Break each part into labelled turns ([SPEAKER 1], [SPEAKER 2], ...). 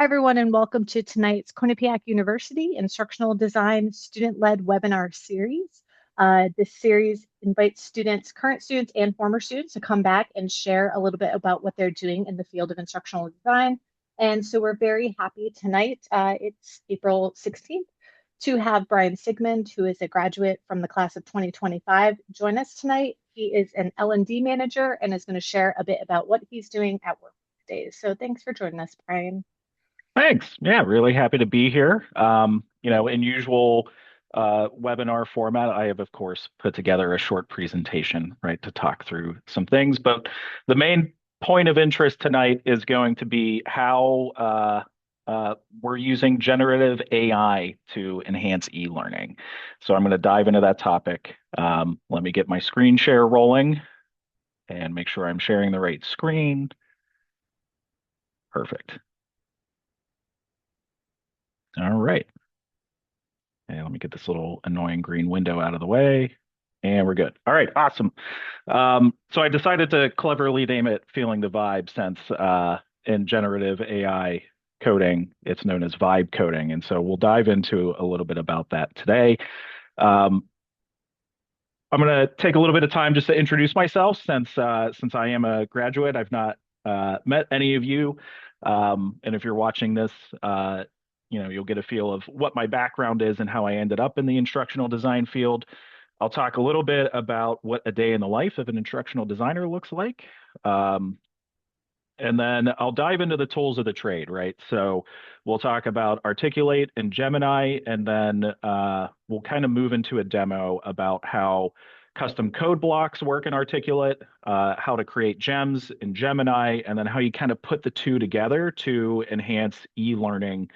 [SPEAKER 1] Hi, everyone, and welcome to tonight's Quinnipiac University Instructional Design Student-Led Webinar Series. This series invites students, current students and former students to come back and share a little bit about what they're doing in the field of instructional design. And so we're very happy tonight, it's April 16th, to have Brian Sigmund, who is a graduate from the class of 2025, join us tonight. He is an L&D manager and is going to share a bit about what he's doing at work these days. So thanks for joining us, Brian.
[SPEAKER 2] Thanks. Yeah, really happy to be here. In usual webinar format, I have, of course, put together a short presentation, right, to talk through some things. But the main point of interest tonight is going to be how we're using generative AI to enhance e-learning. So I'm going to dive into that topic. Let me get my screen share rolling and make sure I'm sharing the right screen. Perfect. All right. And let me get this little annoying green window out of the way. And we're good. All right, awesome. So I decided to cleverly name it Feeling the Vibe since in generative AI coding, it's known as vibe coding. And so we'll dive into a little bit about that today. Um, I'm going to take a little bit of time just to introduce myself since I am a graduate. I've not met any of you. And if you're watching this, you'll get a feel of what my background is and how I ended up in the instructional design field. I'll talk a little bit about what a day in the life of an instructional designer looks like. Um, and then I'll dive into the tools of the trade, right? So we'll talk about Articulate and Gemini, and then we'll kind of move into a demo about how custom code blocks work in Articulate, how to create gems in Gemini, and then how you kind of put the two together to enhance e-learning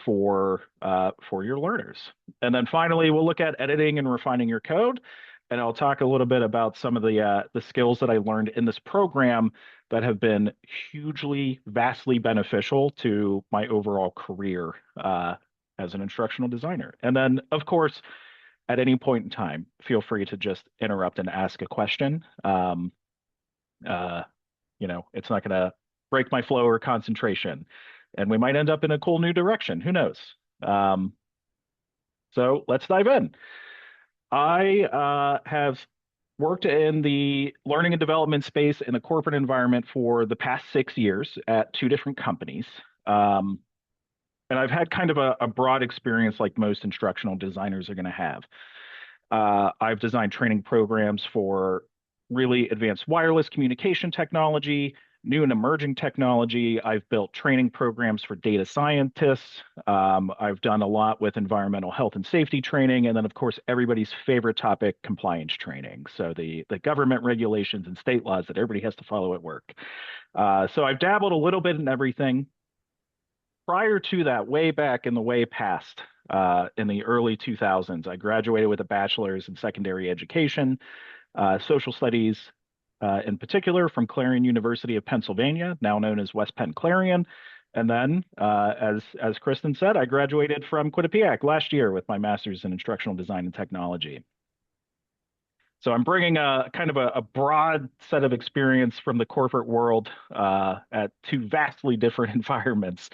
[SPEAKER 2] for your learners. And then finally, we'll look at editing and refining your code. And I'll talk a little bit about some of the skills that I learned in this program that have been hugely, vastly beneficial to my overall career as an instructional designer. And then, of course, at any point in time, feel free to just interrupt and ask a question. Uh, it's not going to break my flow or concentration, and we might end up in a cool new direction. Who knows? Um, so let's dive in. I have worked in the learning and development space in the corporate environment for the past 6 years at two different companies. Um, and I've had kind of a broad experience like most instructional designers are going to have. I've designed training programs for really advanced wireless communication technology, new and emerging technology. I've built training programs for data scientists. I've done a lot with environmental health and safety training. And then, of course, everybody's favorite topic, compliance training. So the government regulations and state laws that everybody has to follow at work. So I've dabbled a little bit in everything. Prior to that, way back in the way past, in the early 2000s, I graduated with a bachelor's in secondary education, social studies, in particular from Clarion University of Pennsylvania, now known as West Penn Clarion. And then, as Kristen said, I graduated from Quinnipiac last year with my master's in instructional design and technology. So I'm bringing a kind of a broad set of experience from the corporate world at two vastly different environments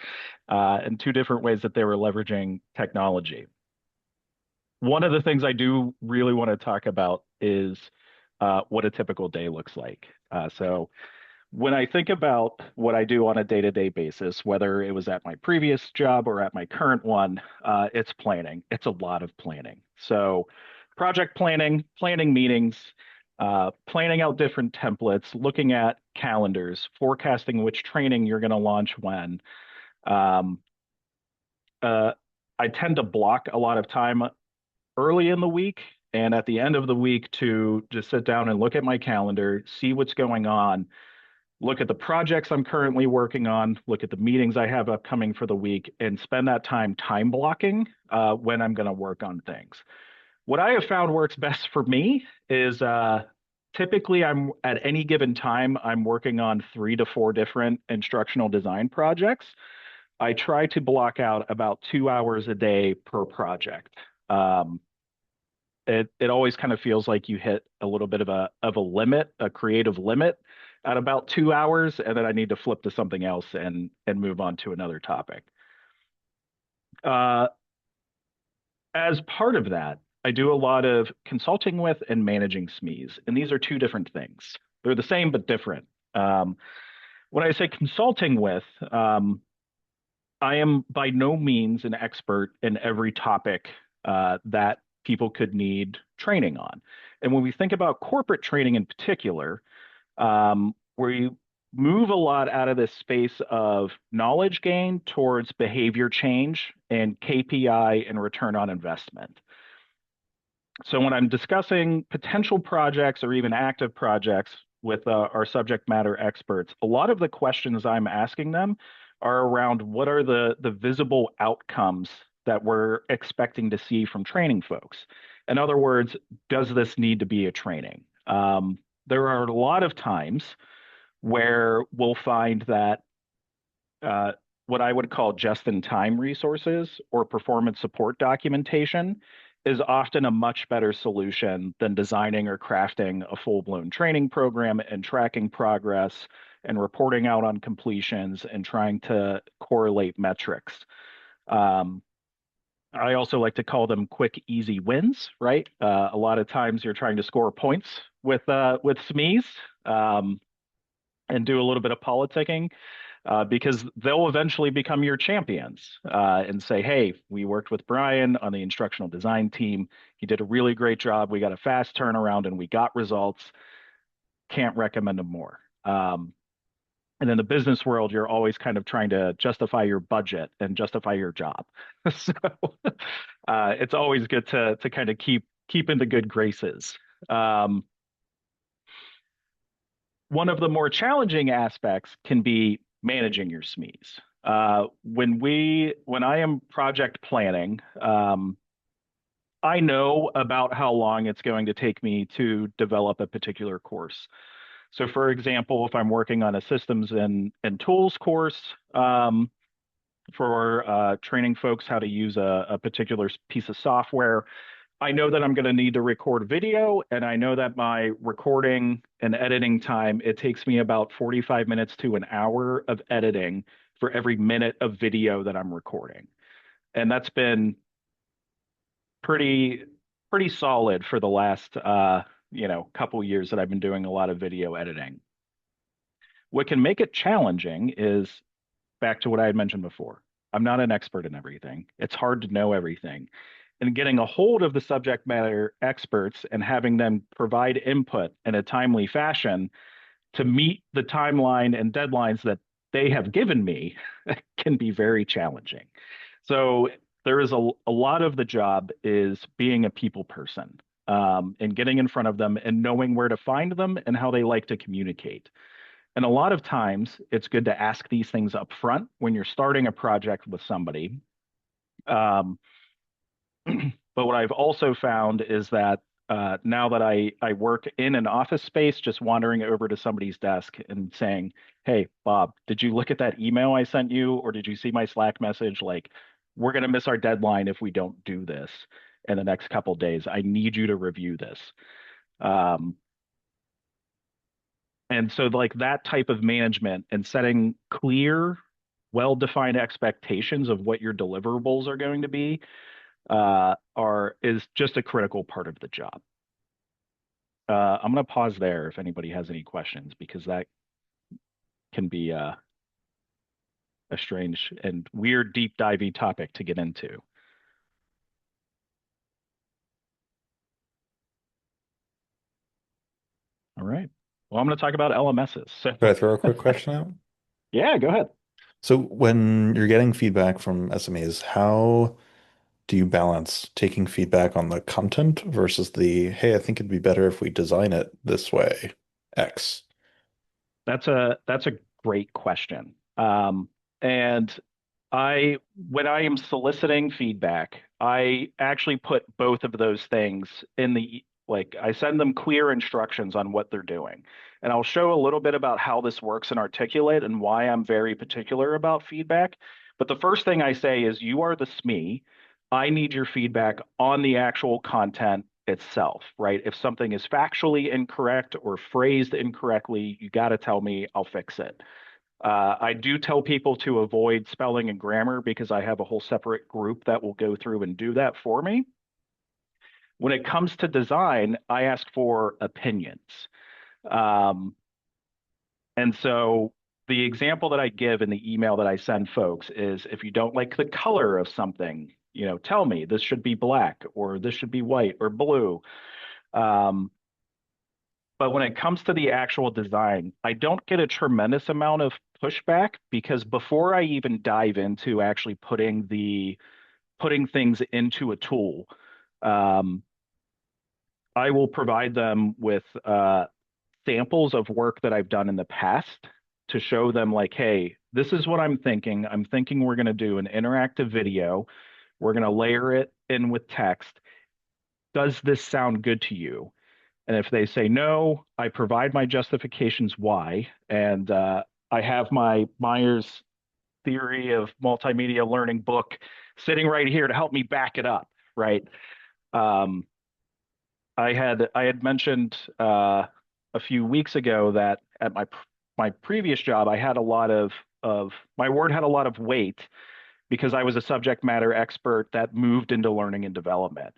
[SPEAKER 2] and two different ways that they were leveraging technology. One of the things I do really want to talk about is what a typical day looks like. So when I think about what I do on a day-to-day basis, whether it was at my previous job or at my current one, it's planning. It's a lot of planning. So project planning, planning meetings, planning out different templates, looking at calendars, forecasting which training you're going to launch when. Um, I tend to block a lot of time early in the week and at the end of the week to just sit down and look at my calendar, see what's going on, look at the projects I'm currently working on, look at the meetings I have upcoming for the week, and spend that time blocking when I'm going to work on things. What I have found works best for me is typically I'm at any given time, I'm working on 3 to 4 different instructional design projects. I try to block out about 2 hours a day per project. Um, it always kind of feels like you hit a little bit of a limit, a creative limit, at about 2 hours, and then I need to flip to something else and move on to another topic. Uh, as part of that, I do a lot of consulting with and managing SMEs, and these are two different things. They're the same but different. Um, when I say consulting with, I am by no means an expert in every topic that people could need training on. And when we think about corporate training in particular, we move a lot out of this space of knowledge gain towards behavior change and KPI and return on investment. So when I'm discussing potential projects or even active projects with our subject matter experts, a lot of the questions I'm asking them are around what are the visible outcomes that we're expecting to see from training folks. In other words, does this need to be a training? There are a lot of times where we'll find that what I would call just-in-time resources or performance support documentation is often a much better solution than designing or crafting a full-blown training program and tracking progress and reporting out on completions and trying to correlate metrics. Um, I also like to call them quick, easy wins, right? A lot of times you're trying to score points with SMEs and do a little bit of politicking because they'll eventually become your champions and say, hey, we worked with Brian on the instructional design team. He did a really great job. We got a fast turnaround and we got results. Can't recommend him more. And in the business world, you're always kind of trying to justify your budget and justify your job. So it's always good to kind of keep in the good graces. Um, One of the more challenging aspects can be managing your SMEs. When I am project planning, I know about how long it's going to take me to develop a particular course. So, for example, if I'm working on a systems and tools course for training folks how to use a particular piece of software, I know that I'm going to need to record video, and I know that my recording and editing time, it takes me about 45 minutes to an hour of editing for every minute of video that I'm recording. And that's been pretty pretty solid for the last couple years that I've been doing a lot of video editing. What can make it challenging is back to what I had mentioned before. I'm not an expert in everything. It's hard to know everything. And getting a hold of the subject matter experts and having them provide input in a timely fashion to meet the timeline and deadlines that they have given me can be very challenging. So there is a lot of the job is being a people person and getting in front of them and knowing where to find them and how they like to communicate. And a lot of times it's good to ask these things up front when you're starting a project with somebody. Um, but what I've also found is that now that I work in an office space, just wandering over to somebody's desk and saying, hey, Bob, did you look at that email I sent you? Or did you see my Slack message? Like, we're going to miss our deadline if we don't do this in the next couple of days. I need you to review this. Um, and so, like, that type of management and setting clear, well-defined expectations of what your deliverables are going to be is just a critical part of the job. I'm going to pause there if anybody has any questions because that can be a strange and weird deep divey topic to get into. All right. Well, I'm going to talk about LMSs. So,
[SPEAKER 3] Could I throw a quick question out?
[SPEAKER 2] yeah, go ahead.
[SPEAKER 3] So when you're getting feedback from SMEs, how do you balance taking feedback on the content versus the, hey, I think it'd be better if we design it this way, X?
[SPEAKER 2] That's a great question. And when I am soliciting feedback, I actually put both of those things in like I send them clear instructions on what they're doing. And I'll show a little bit about how this works in Articulate and why I'm very particular about feedback. But the first thing I say is you are the SME. I need your feedback on the actual content itself, right? If something is factually incorrect or phrased incorrectly, you got to tell me, I'll fix it. I do tell people to avoid spelling and grammar because I have a whole separate group that will go through and do that for me. When it comes to design, I ask for opinions. Um, and so the example that I give in the email that I send folks is if you don't like the color of something, tell me this should be black or this should be white or blue. Um, but when it comes to the actual design, I don't get a tremendous amount of pushback because before I even dive into actually putting things into a tool, um, I will provide them with samples of work that I've done in the past to show them like, hey, this is what I'm thinking. I'm thinking we're going to do an interactive video. We're going to layer it in with text. Does this sound good to you? And if they say no, I provide my justifications why. And I have my Myers theory of multimedia learning book sitting right here to help me back it up, right? Um, I had mentioned a few weeks ago that at my previous job, I had a lot of my word had a lot of weight because I was a subject matter expert that moved into learning and development.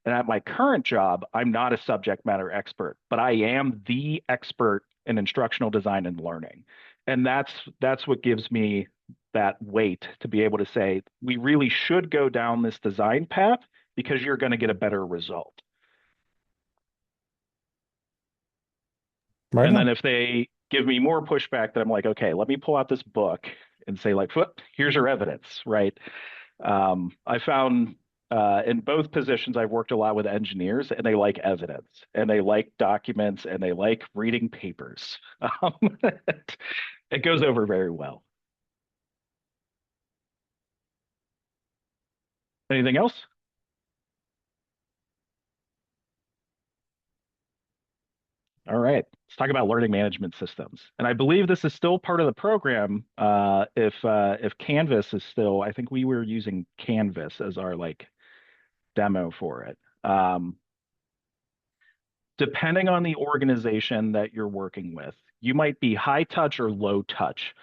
[SPEAKER 2] And at my current job, I'm not a subject matter expert, but I am the expert in instructional design and learning. And that's what gives me that weight to be able to say, we really should go down this design path because you're going to get a better result.
[SPEAKER 3] Right
[SPEAKER 2] And then
[SPEAKER 3] on.
[SPEAKER 2] if they give me more pushback, then I'm like, okay, let me pull out this book and say, like, here's your evidence, right? I found in both positions, I've worked a lot with engineers, and they like evidence, and they like documents, and they like reading papers. Um, it goes over very well. Anything else? All right, let's talk about learning management systems. And I believe this is still part of the program. If Canvas is still, I think we were using Canvas as our like demo for it. Depending on the organization that you're working with, you might be high touch or low touch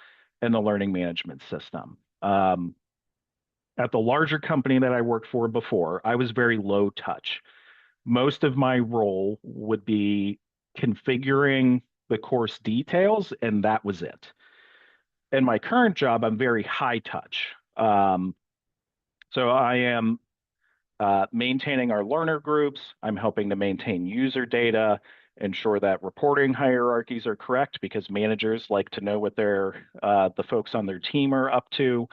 [SPEAKER 2] in the learning management system. At the larger company that I worked for before, I was very low touch. Most of my role would be configuring the course details, and that was it. In my current job, I'm very high touch. So I am maintaining our learner groups. I'm helping to maintain user data, ensure that reporting hierarchies are correct because managers like to know what the folks on their team are up to.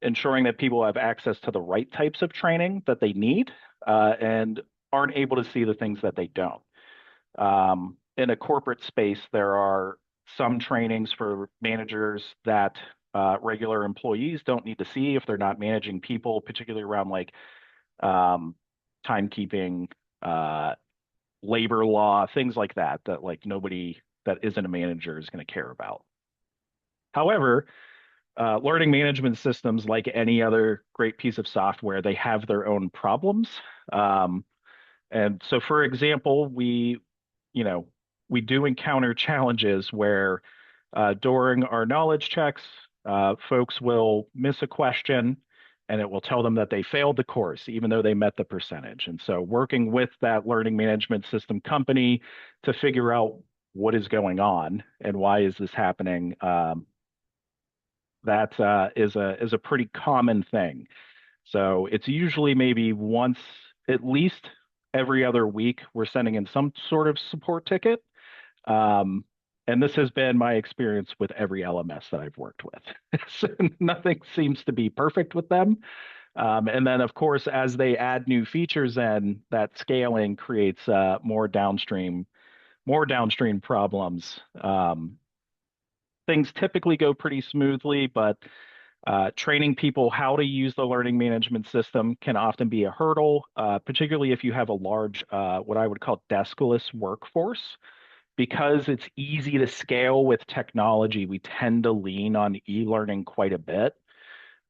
[SPEAKER 2] Ensuring that people have access to the right types of training that they need and aren't able to see the things that they don't. In a corporate space, there are some trainings for managers that regular employees don't need to see if they're not managing people, particularly around like timekeeping, labor law, things like that, that like nobody that isn't a manager is going to care about. However, learning management systems, like any other great piece of software, they have their own problems. And so, for example, you know, we do encounter challenges where during our knowledge checks, folks will miss a question and it will tell them that they failed the course, even though they met the percentage. And so working with that learning management system company to figure out what is going on and why is this happening, that is a pretty common thing. So it's usually maybe once, at least every other week, we're sending in some sort of support ticket. Um, and this has been my experience with every LMS that I've worked with. So nothing seems to be perfect with them. And then, of course, as they add new features in, that scaling creates more downstream problems. Things typically go pretty smoothly, but training people how to use the learning management system can often be a hurdle, particularly if you have a large, what I would call deskless workforce. Because it's easy to scale with technology, we tend to lean on e-learning quite a bit.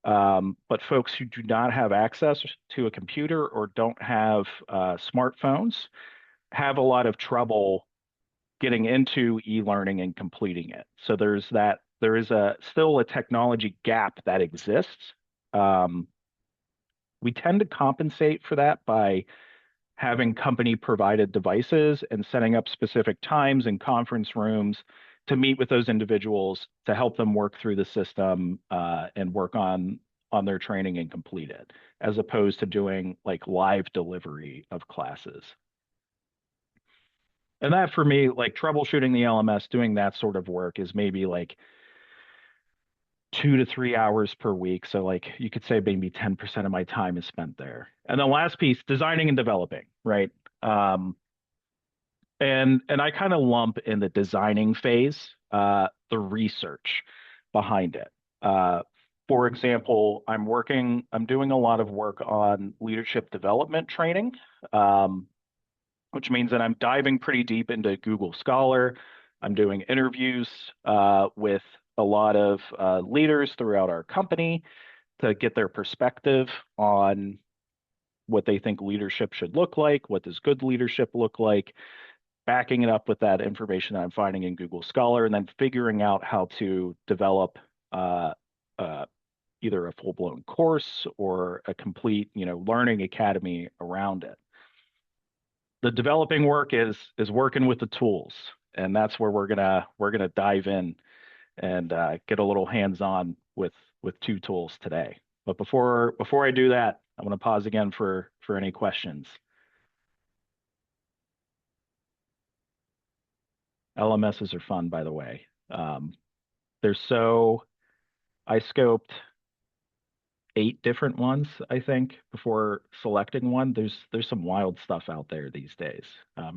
[SPEAKER 2] But folks who do not have access to a computer or don't have smartphones have a lot of trouble getting into e-learning and completing it. So there is still a technology gap that exists. We tend to compensate for that by having company provided devices and setting up specific times and conference rooms to meet with those individuals to help them work through the system and work on their training and complete it, as opposed to doing like live delivery of classes. And that for me, like troubleshooting the LMS, doing that sort of work is maybe like 2 to 3 hours per week. So like you could say maybe 10% of my time is spent there. And the last piece, designing and developing, right? And I kind of lump in the designing phase, the research behind it. For example, I'm doing a lot of work on leadership development training, which means that I'm diving pretty deep into Google Scholar. I'm doing interviews with a lot of leaders throughout our company to get their perspective on what they think leadership should look like, what does good leadership look like, backing it up with that information that I'm finding in Google Scholar, and then figuring out how to develop uh, either a full-blown course or a complete, learning academy around it. The developing work is working with the tools, and that's where we're gonna dive in and get a little hands-on with two tools today. But before I do that, I'm going to pause again for any questions. LMSs are fun, by the way. I scoped 8 different ones, I think, before selecting one. There's some wild stuff out there these days.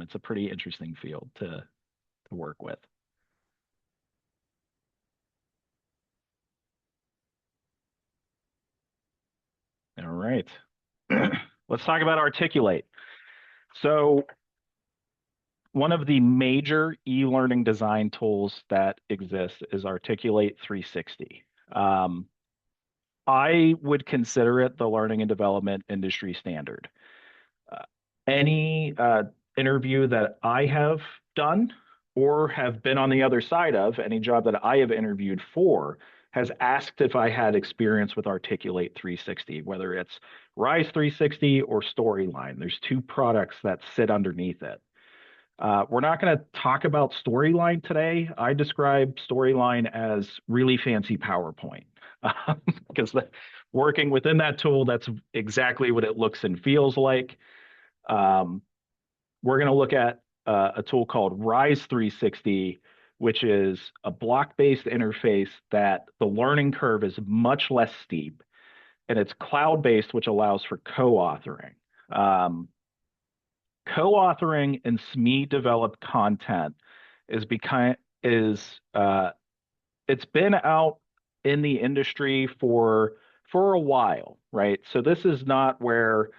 [SPEAKER 2] It's a pretty interesting field to work with. All right. Let's talk about Articulate. So one of the major e-learning design tools that exists is Articulate 360. I would consider it the learning and development industry standard. Any interview that I have done or have been on the other side of, any job that I have interviewed for, has asked if I had experience with Articulate 360, whether it's Rise360 or Storyline. There's 2 products that sit underneath it. We're not going to talk about Storyline today. I describe Storyline as really fancy PowerPoint because working within that tool, that's exactly what it looks and feels like. We're going to look at a tool called Rise360, which is a block-based interface that the learning curve is much less steep, and it's cloud-based, which allows for co-authoring. Co-authoring and SME-developed content it's been out in the industry for a while, right? So this is not where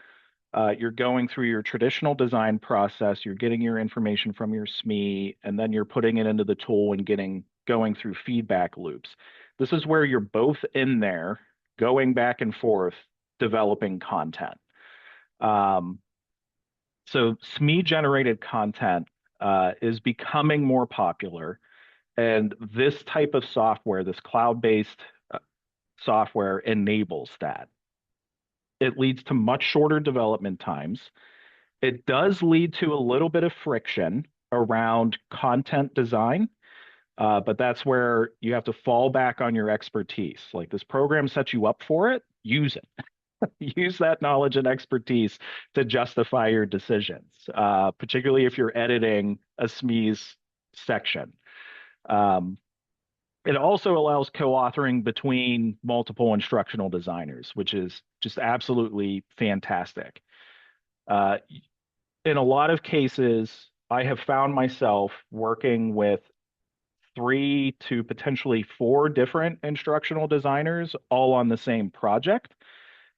[SPEAKER 2] you're going through your traditional design process, you're getting your information from your SME, and then you're putting it into the tool and going through feedback loops. This is where you're both in there, going back and forth, developing content. So SME-generated content is becoming more popular, and this type of software, this cloud-based software, enables that. It leads to much shorter development times. It does lead to a little bit of friction around content design, but that's where you have to fall back on your expertise. Like this program sets you up for it, use it. Use that knowledge and expertise to justify your decisions, particularly if you're editing a SME's section. It also allows co-authoring between multiple instructional designers, which is just absolutely fantastic. In a lot of cases, I have found myself working with 3 to potentially 4 different instructional designers all on the same project.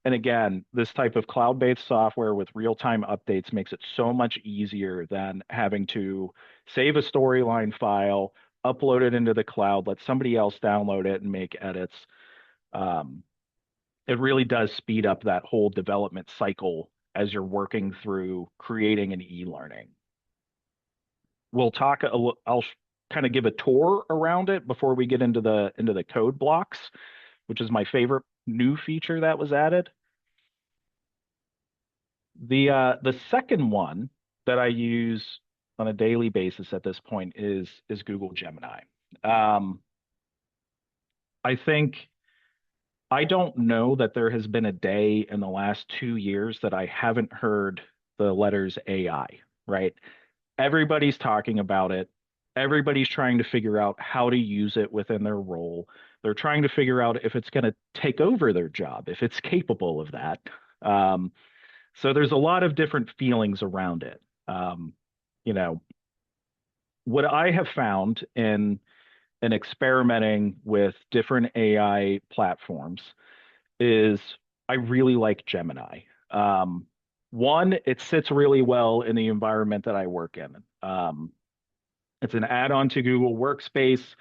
[SPEAKER 2] And again, this type of cloud-based software with real-time updates makes it so much easier than having to save a Storyline file, upload it into the cloud, let somebody else download it and make edits. it really does speed up that whole development cycle as you're working through creating an e-learning. We'll talk. I'll kind of give a tour around it before we get into the code blocks, which is my favorite new feature that was added. The second one that I use on a daily basis at this point is Google Gemini. I think I don't know that there has been a day in the last 2 years that I haven't heard the letters AI, right? Everybody's talking about it. Everybody's trying to figure out how to use it within their role. They're trying to figure out if it's going to take over their job, if it's capable of that. So there's a lot of different feelings around it. You know, what I have found in experimenting with different AI platforms is I really like Gemini. One, it sits really well in the environment that I work in. It's an add-on to Google Workspace.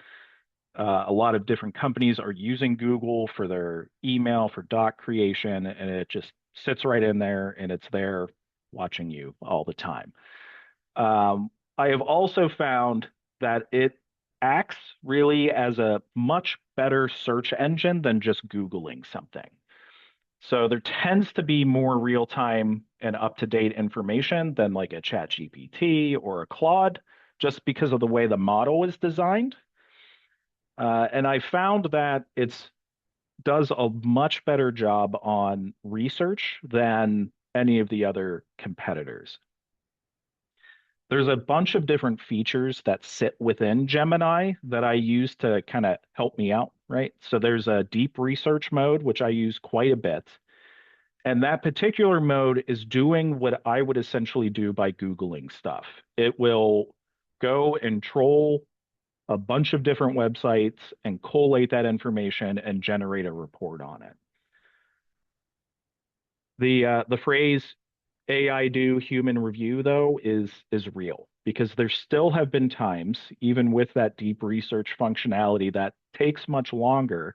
[SPEAKER 2] A lot of different companies are using Google for their email, for doc creation, and it just sits right in there and it's there watching you all the time. I have also found that it acts really as a much better search engine than just Googling something. So there tends to be more real-time and up-to-date information than like a ChatGPT or a Claude, just because of the way the model is designed. And I found that it does a much better job on research than any of the other competitors. There's a bunch of different features that sit within Gemini that I use to kind of help me out, right? So there's a deep research mode, which I use quite a bit. And that particular mode is doing what I would essentially do by Googling stuff. It will go and troll a bunch of different websites and collate that information and generate a report on it. The phrase AI do human review though is real, because there still have been times, even with that deep research functionality that takes much longer,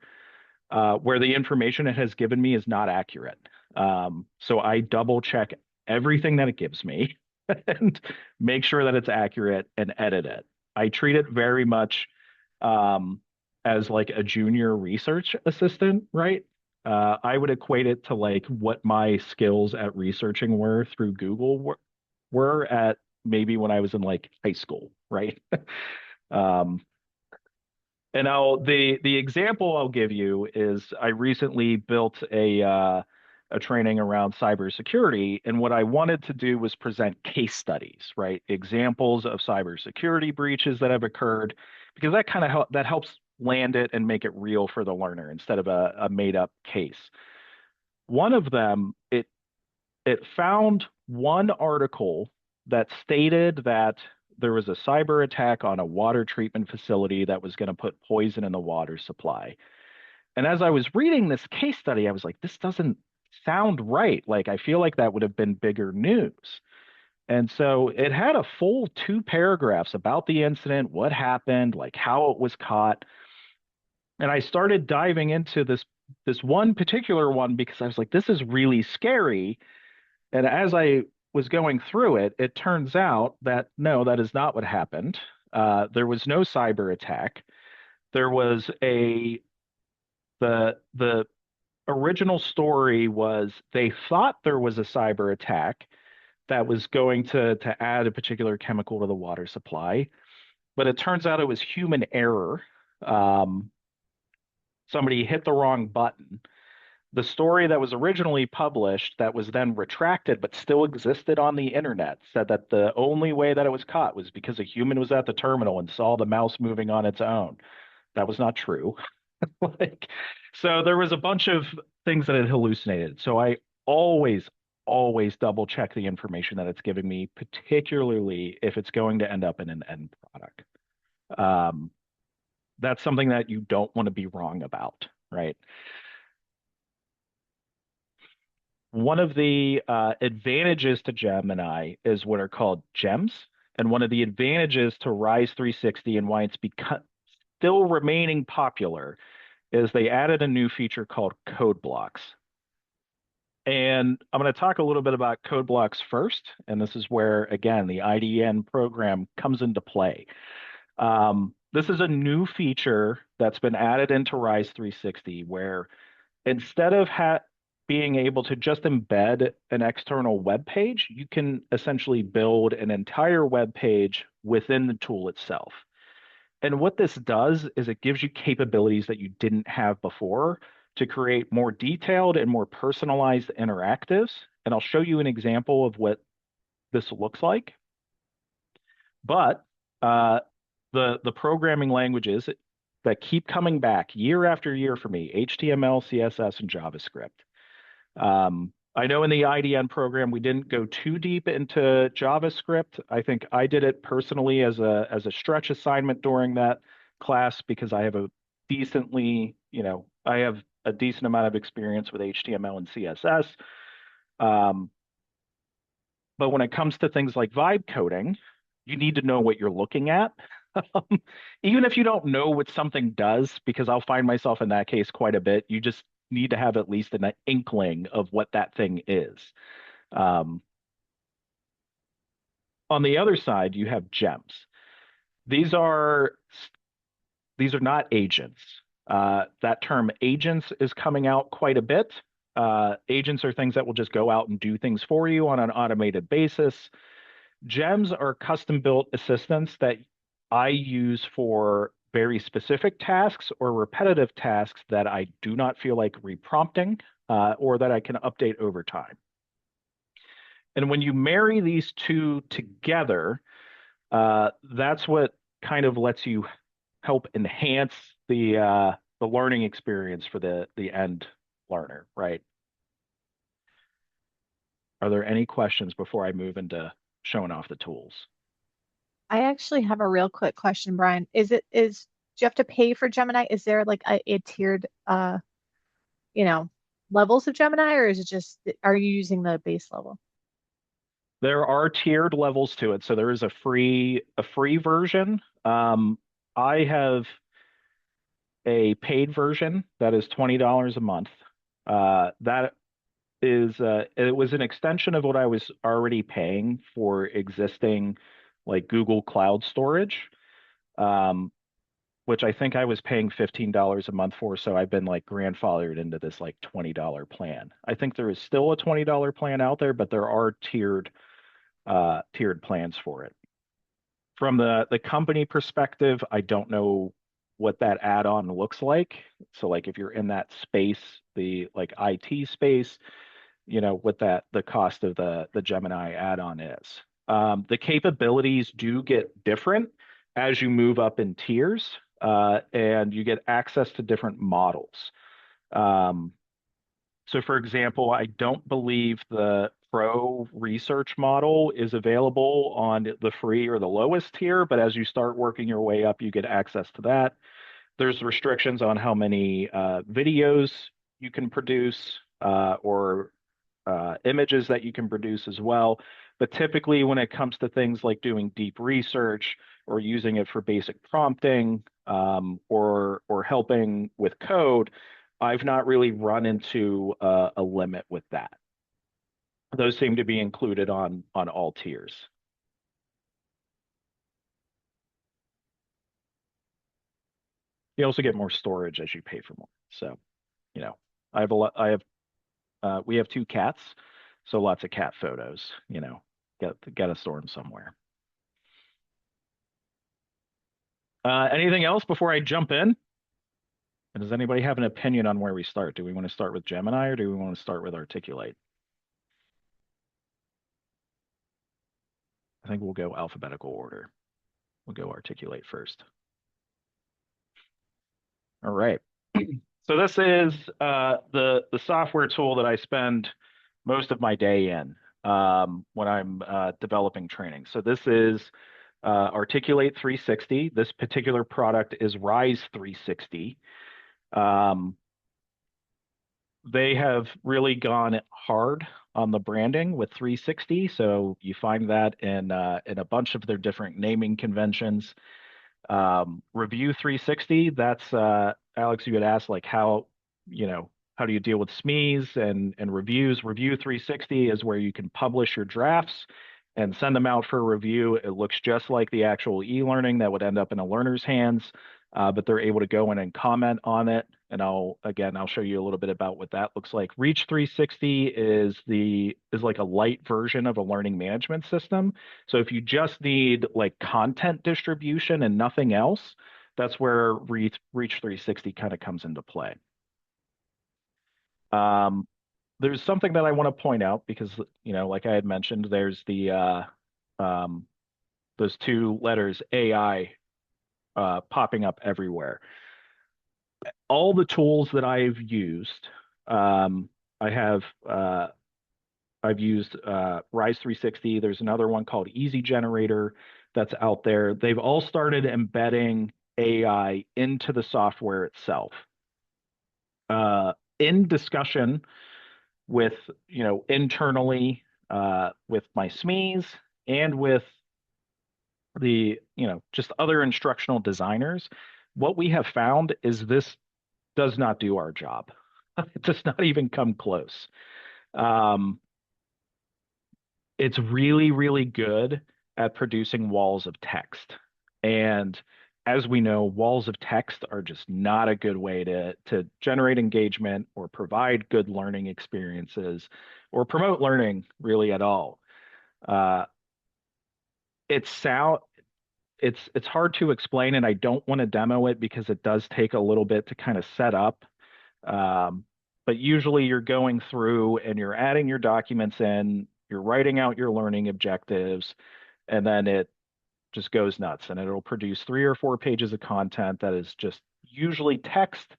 [SPEAKER 2] where the information it has given me is not accurate. So I double check everything that it gives me and make sure that it's accurate and edit it. I treat it very much as like a junior research assistant, right? I would equate it to like what my skills at researching were through Google were at maybe when I was in like high school, right? Um, and the example I'll give you is I recently built a training around cybersecurity, and what I wanted to do was present case studies, right? Examples of cybersecurity breaches that have occurred, because that kind of that helps land it and make it real for the learner instead of a made up case. One of them, it found one article that stated that there was a cyber attack on a water treatment facility that was going to put poison in the water supply. And as I was reading this case study, I was like, this doesn't sound right. Like, I feel like that would have been bigger news. And so it had a full 2 paragraphs about the incident, what happened, like how it was caught. And I started diving into this one particular one because I was like, this is really scary. And as I was going through it, it turns out that no, that is not what happened. There was no cyber attack. There was the original story was they thought there was a cyber attack that was going to add a particular chemical to the water supply, but it turns out it was human error. Somebody hit the wrong button. The story that was originally published that was then retracted but still existed on the internet said that the only way that it was caught was because a human was at the terminal and saw the mouse moving on its own. That was not true. Like, so there was a bunch of things that it hallucinated. So I always, always double check the information that it's giving me, particularly if it's going to end up in an end product. That's something that you don't want to be wrong about, right? One of the advantages to Gemini is what are called gems. And one of the advantages to Rise360 and why it's still remaining popular is they added a new feature called code blocks. And I'm going to talk a little bit about code blocks first. And this is where, again, the IDN program comes into play. This is a new feature that's been added into Rise360 where instead of being able to just embed an external web page, you can essentially build an entire web page within the tool itself. And what this does is it gives you capabilities that you didn't have before to create more detailed and more personalized interactives. And I'll show you an example of what this looks like. But the programming languages that keep coming back year after year for me, HTML, CSS, and JavaScript. I know in the IDN program we didn't go too deep into JavaScript. I think I did it personally as a stretch assignment during that class because I have a decently, I have a decent amount of experience with HTML and CSS. But when it comes to things like vibe coding, you need to know what you're looking at. Even if you don't know what something does, because I'll find myself in that case quite a bit, you just need to have at least an inkling of what that thing is. On the other side, you have gems. These are not agents. That term agents is coming out quite a bit. Agents are things that will just go out and do things for you on an automated basis. Gems are custom-built assistants that I use for very specific tasks or repetitive tasks that I do not feel like reprompting or that I can update over time. And when you marry these two together, that's what kind of lets you help enhance the learning experience for the end learner, right? Are there any questions before I move into showing off the tools?
[SPEAKER 1] I actually have a real quick question, Brian. Do you have to pay for Gemini? Is there like a tiered you know, levels of Gemini, or is it just are you using the base level?
[SPEAKER 2] There are tiered levels to it. So there is a free version. I have a paid version that is $20 a month. That is it was an extension of what I was already paying for existing like Google Cloud storage, which I think I was paying $15 a month for. So I've been like grandfathered into this like $20 plan. I think there is still a $20 plan out there, but there are tiered plans for it. From the company perspective, I don't know what that add-on looks like. So like if you're in that space, the like IT space, what the cost of the Gemini add-on is. The capabilities do get different as you move up in tiers, and you get access to different models. So for example, I don't believe the Pro research model is available on the free or the lowest tier, but as you start working your way up, you get access to that. There's restrictions on how many videos you can produce or images that you can produce as well. But typically when it comes to things like doing deep research or using it for basic prompting or helping with code, I've not really run into a limit with that. Those seem to be included on all tiers. You also get more storage as you pay for more. So, I have we have two cats, so lots of cat photos, got to store them somewhere. Anything else before I jump in? And does anybody have an opinion on where we start? Do we want to start with Gemini or do we want to start with Articulate? I think we'll go alphabetical order. We'll go Articulate first. All right. So this is the software tool that I spend most of my day in when I'm developing training. So this is Articulate 360. This particular product is Rise 360. They have really gone hard on the branding with 360. So you find that in a bunch of their different naming conventions. Review 360, that's Alex, you had asked like how, how do you deal with SMEs and reviews? Review 360 is where you can publish your drafts and send them out for review. It looks just like the actual e-learning that would end up in a learner's hands, but they're able to go in and comment on it. And I'll show you a little bit about what that looks like. Reach 360 is like a light version of a learning management system. So if you just need like content distribution and nothing else, that's where Reach 360 kind of comes into play. There's something that I want to point out because, like I had mentioned, there's those two letters AI popping up everywhere. All the tools that I've used, um, I have I've used Rise360. There's another one called Easy Generator that's out there. They've all started embedding AI into the software itself. In discussion with, internally with my SMEs and with the, just other instructional designers, what we have found is this does not do our job. It does not even come close. It's really, really good at producing walls of text. And as we know, walls of text are just not a good way to generate engagement or provide good learning experiences or promote learning really at all. Uh, it's hard to explain, and I don't want to demo it because it does take a little bit to kind of set up. Um, but usually you're going through and you're adding your documents in, you're writing out your learning objectives, and then it just goes nuts and it'll produce 3 or 4 pages of content that is just usually text.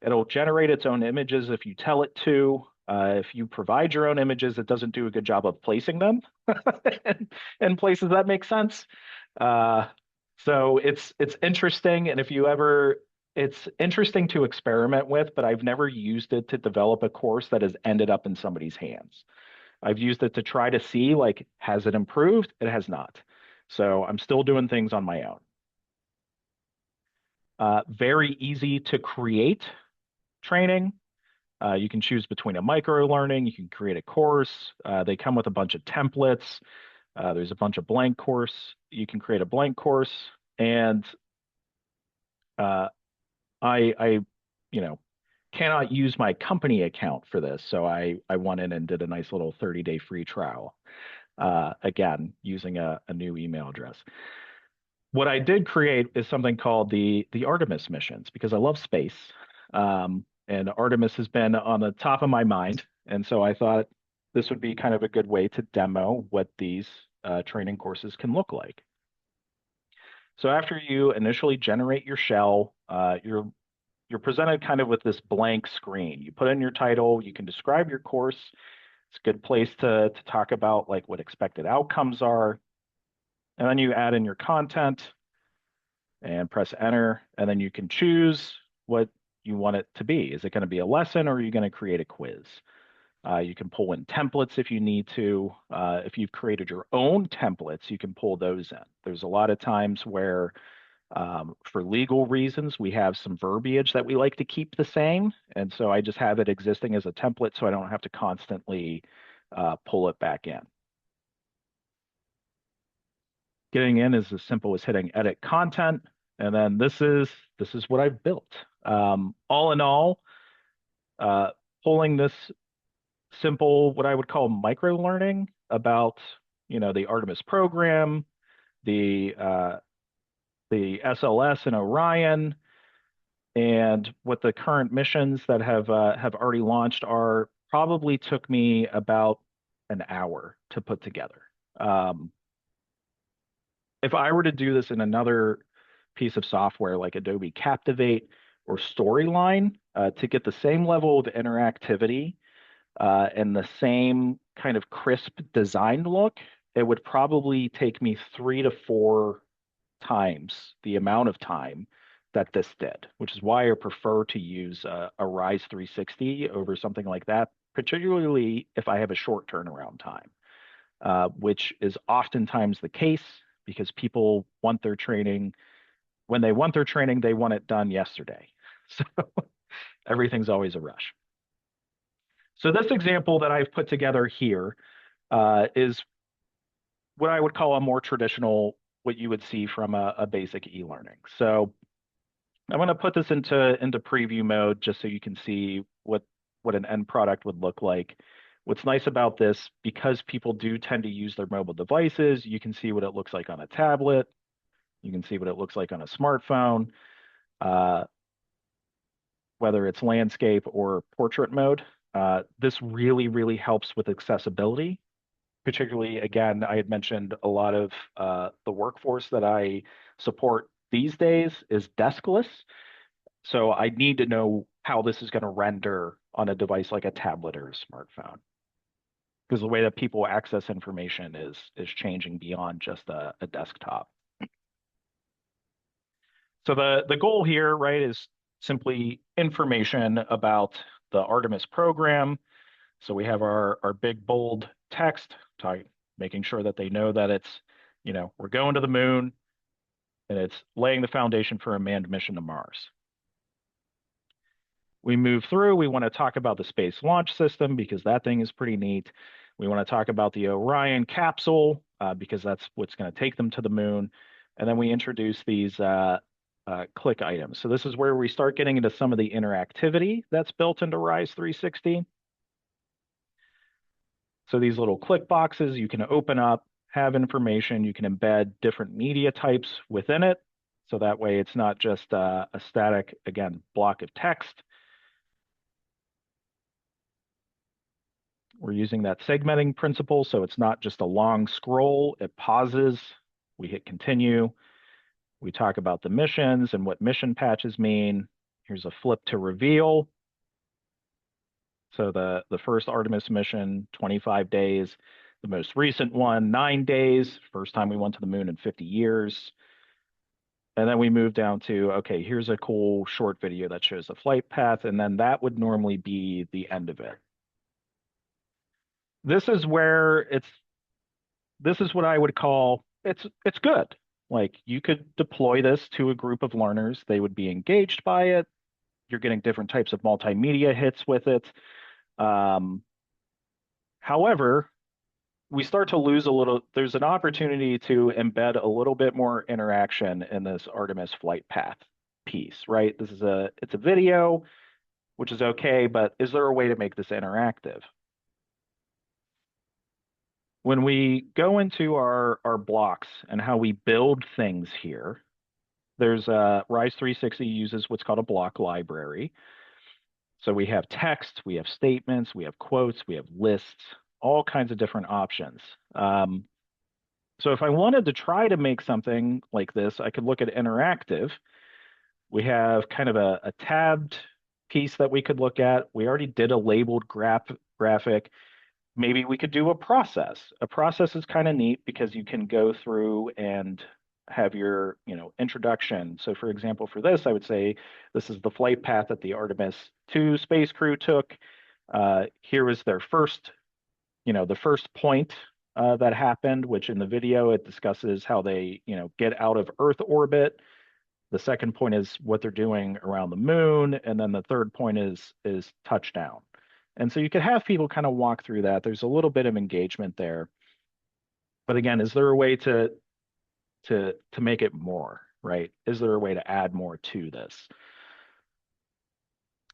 [SPEAKER 2] It'll generate its own images if you tell it to. If you provide your own images, it doesn't do a good job of placing them in places that make sense. Uh, so it's interesting, and it's interesting to experiment with, but I've never used it to develop a course that has ended up in somebody's hands. I've used it to try to see, like, has it improved? It has not. So I'm still doing things on my own. Very easy to create training. You can choose between a micro learning, you can create a course. They come with a bunch of templates. There's a bunch of blank course. You can create a blank course. And uh, I cannot use my company account for this. So I went in and did a nice little 30-day free trial. Again, using a new email address. What I did create is something called the Artemis missions because I love space. And Artemis has been on the top of my mind. And so I thought this would be kind of a good way to demo what these training courses can look like. So after you initially generate your shell, you're presented kind of with this blank screen. You put in your title, you can describe your course. It's a good place to talk about like what expected outcomes are. And then you add in your content and press enter, and then you can choose what you want it to be. Is it going to be a lesson or are you going to create a quiz? You can pull in templates if you need to. If you've created your own templates, you can pull those in. There's a lot of times where for legal reasons, we have some verbiage that we like to keep the same. And so I just have it existing as a template so I don't have to constantly pull it back in. Getting in is as simple as hitting edit content. And then this is what I've built. All in all, pulling this simple, what I would call micro learning about, the Artemis program, the SLS and Orion, and what the current missions that have already launched are, probably took me about an hour to put together. If I were to do this in another piece of software like Adobe Captivate or Storyline, to get the same level of interactivity and the same kind of crisp design look, it would probably take me 3 to 4 times the amount of time that this did, which is why I prefer to use a Rise 360 over something like that, particularly if I have a short turnaround time, which is oftentimes the case because people want their training. When they want their training, they want it done yesterday. So everything's always a rush. So this example that I've put together here is what I would call a more traditional, what you would see from a basic e-learning. So I'm going to put this into preview mode just so you can see what an end product would look like. What's nice about this, because people do tend to use their mobile devices, you can see what it looks like on a tablet. You can see what it looks like on a smartphone, whether it's landscape or portrait mode. This really, really helps with accessibility. Particularly, again, I had mentioned a lot of the workforce that I support these days is deskless. So I need to know how this is going to render on a device like a tablet or a smartphone. Because the way that people access information is changing beyond just a desktop. So the goal here, right, is simply information about the Artemis program. So we have our big bold text, making sure that they know that it's, we're going to the moon and it's laying the foundation for a manned mission to Mars. We move through, we want to talk about the Space Launch System because that thing is pretty neat. We want to talk about the Orion capsule because that's what's going to take them to the moon. And then we introduce these click items. So this is where we start getting into some of the interactivity that's built into Rise360. So these little click boxes you can open up, have information, you can embed different media types within it. So that way it's not just a static, again, block of text. We're using that segmenting principle, so it's not just a long scroll, it pauses, we hit continue. We talk about the missions and what mission patches mean. Here's a flip to reveal. So the first Artemis mission, 25 days. The most recent one, 9 days. First time we went to the moon in 50 years. And then we move down to, okay, here's a cool short video that shows the flight path. And then that would normally be the end of it. This is where this is what I would call, it's good. Like you could deploy this to a group of learners. They would be engaged by it. You're getting different types of multimedia hits with it. However, we start to lose a little, there's an opportunity to embed a little bit more interaction in this Artemis flight path piece, right? It's a video, which is okay, but is there a way to make this interactive? When we go into our blocks and how we build things here, there's Rise360 uses what's called a block library. So we have text, we have statements, we have quotes, we have lists, all kinds of different options. So if I wanted to try to make something like this, I could look at interactive. We have kind of a tabbed piece that we could look at. We already did a labeled graphic. Maybe we could do a process. A process is kind of neat because you can go through and have your, introduction. So for example, for this, I would say this is the flight path that the Artemis 2 space crew took. Here was their first, the first point that happened, which in the video, it discusses how they, get out of Earth orbit. The second point is what they're doing around the moon. And then the third point is touchdown. And so you could have people kind of walk through that. There's a little bit of engagement there. But again, is there a way to make it more, right? Is there a way to add more to this?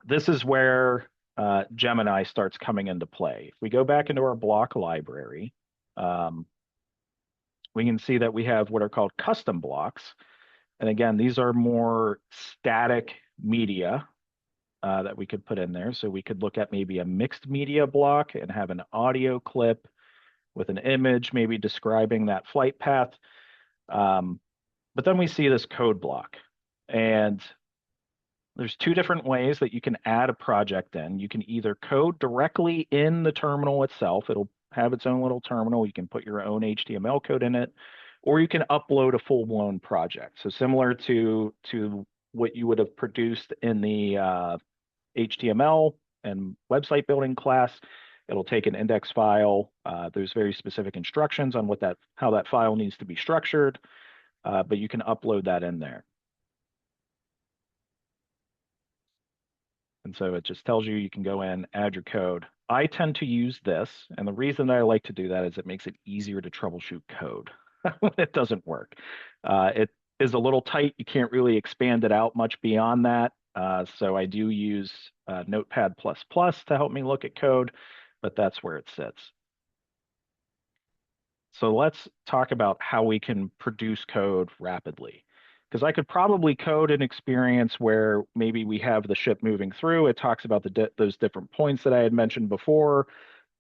[SPEAKER 2] This is where Gemini starts coming into play. If we go back into our block library, we can see that we have what are called custom blocks. And again, these are more static media that we could put in there. So we could look at maybe a mixed media block and have an audio clip with an image, maybe describing that flight path. But then we see this code block. And there's two different ways that you can add a project in. You can either code directly in the terminal itself. It'll have its own little terminal. You can put your own HTML code in it, or you can upload a full-blown project. So similar to what you would have produced in the HTML and website building class, it'll take an index file. There's very specific instructions on how that file needs to be structured, but you can upload that in there. And so it just tells you can go in, add your code. I tend to use this, and the reason that I like to do that is it makes it easier to troubleshoot code when it doesn't work. It is a little tight. You can't really expand it out much beyond that. So I do use Notepad++ to help me look at code, but that's where it sits. So let's talk about how we can produce code rapidly. Because I could probably code an experience where maybe we have the ship moving through. It talks about those different points that I had mentioned before.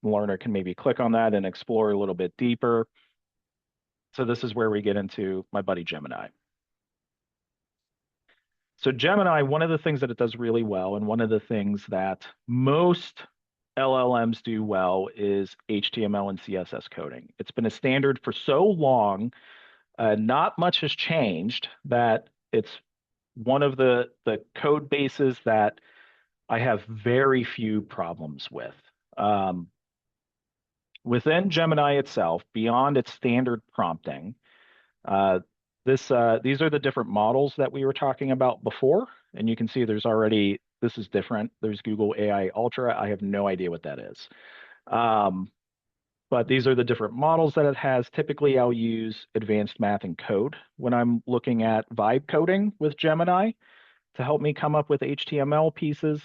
[SPEAKER 2] The learner can maybe click on that and explore a little bit deeper. So this is where we get into my buddy Gemini. So Gemini, one of the things that it does really well, and one of the things that most LLMs do well, is HTML and CSS coding. It's been a standard for so long, not much has changed, that it's one of the code bases that I have very few problems with. Within Gemini itself, beyond its standard prompting, these are the different models that we were talking about before, and you can see this is different. There's Google AI Ultra. I have no idea what that is. But these are the different models that it has. Typically, I'll use advanced math and code when I'm looking at vibe coding with Gemini to help me come up with HTML pieces.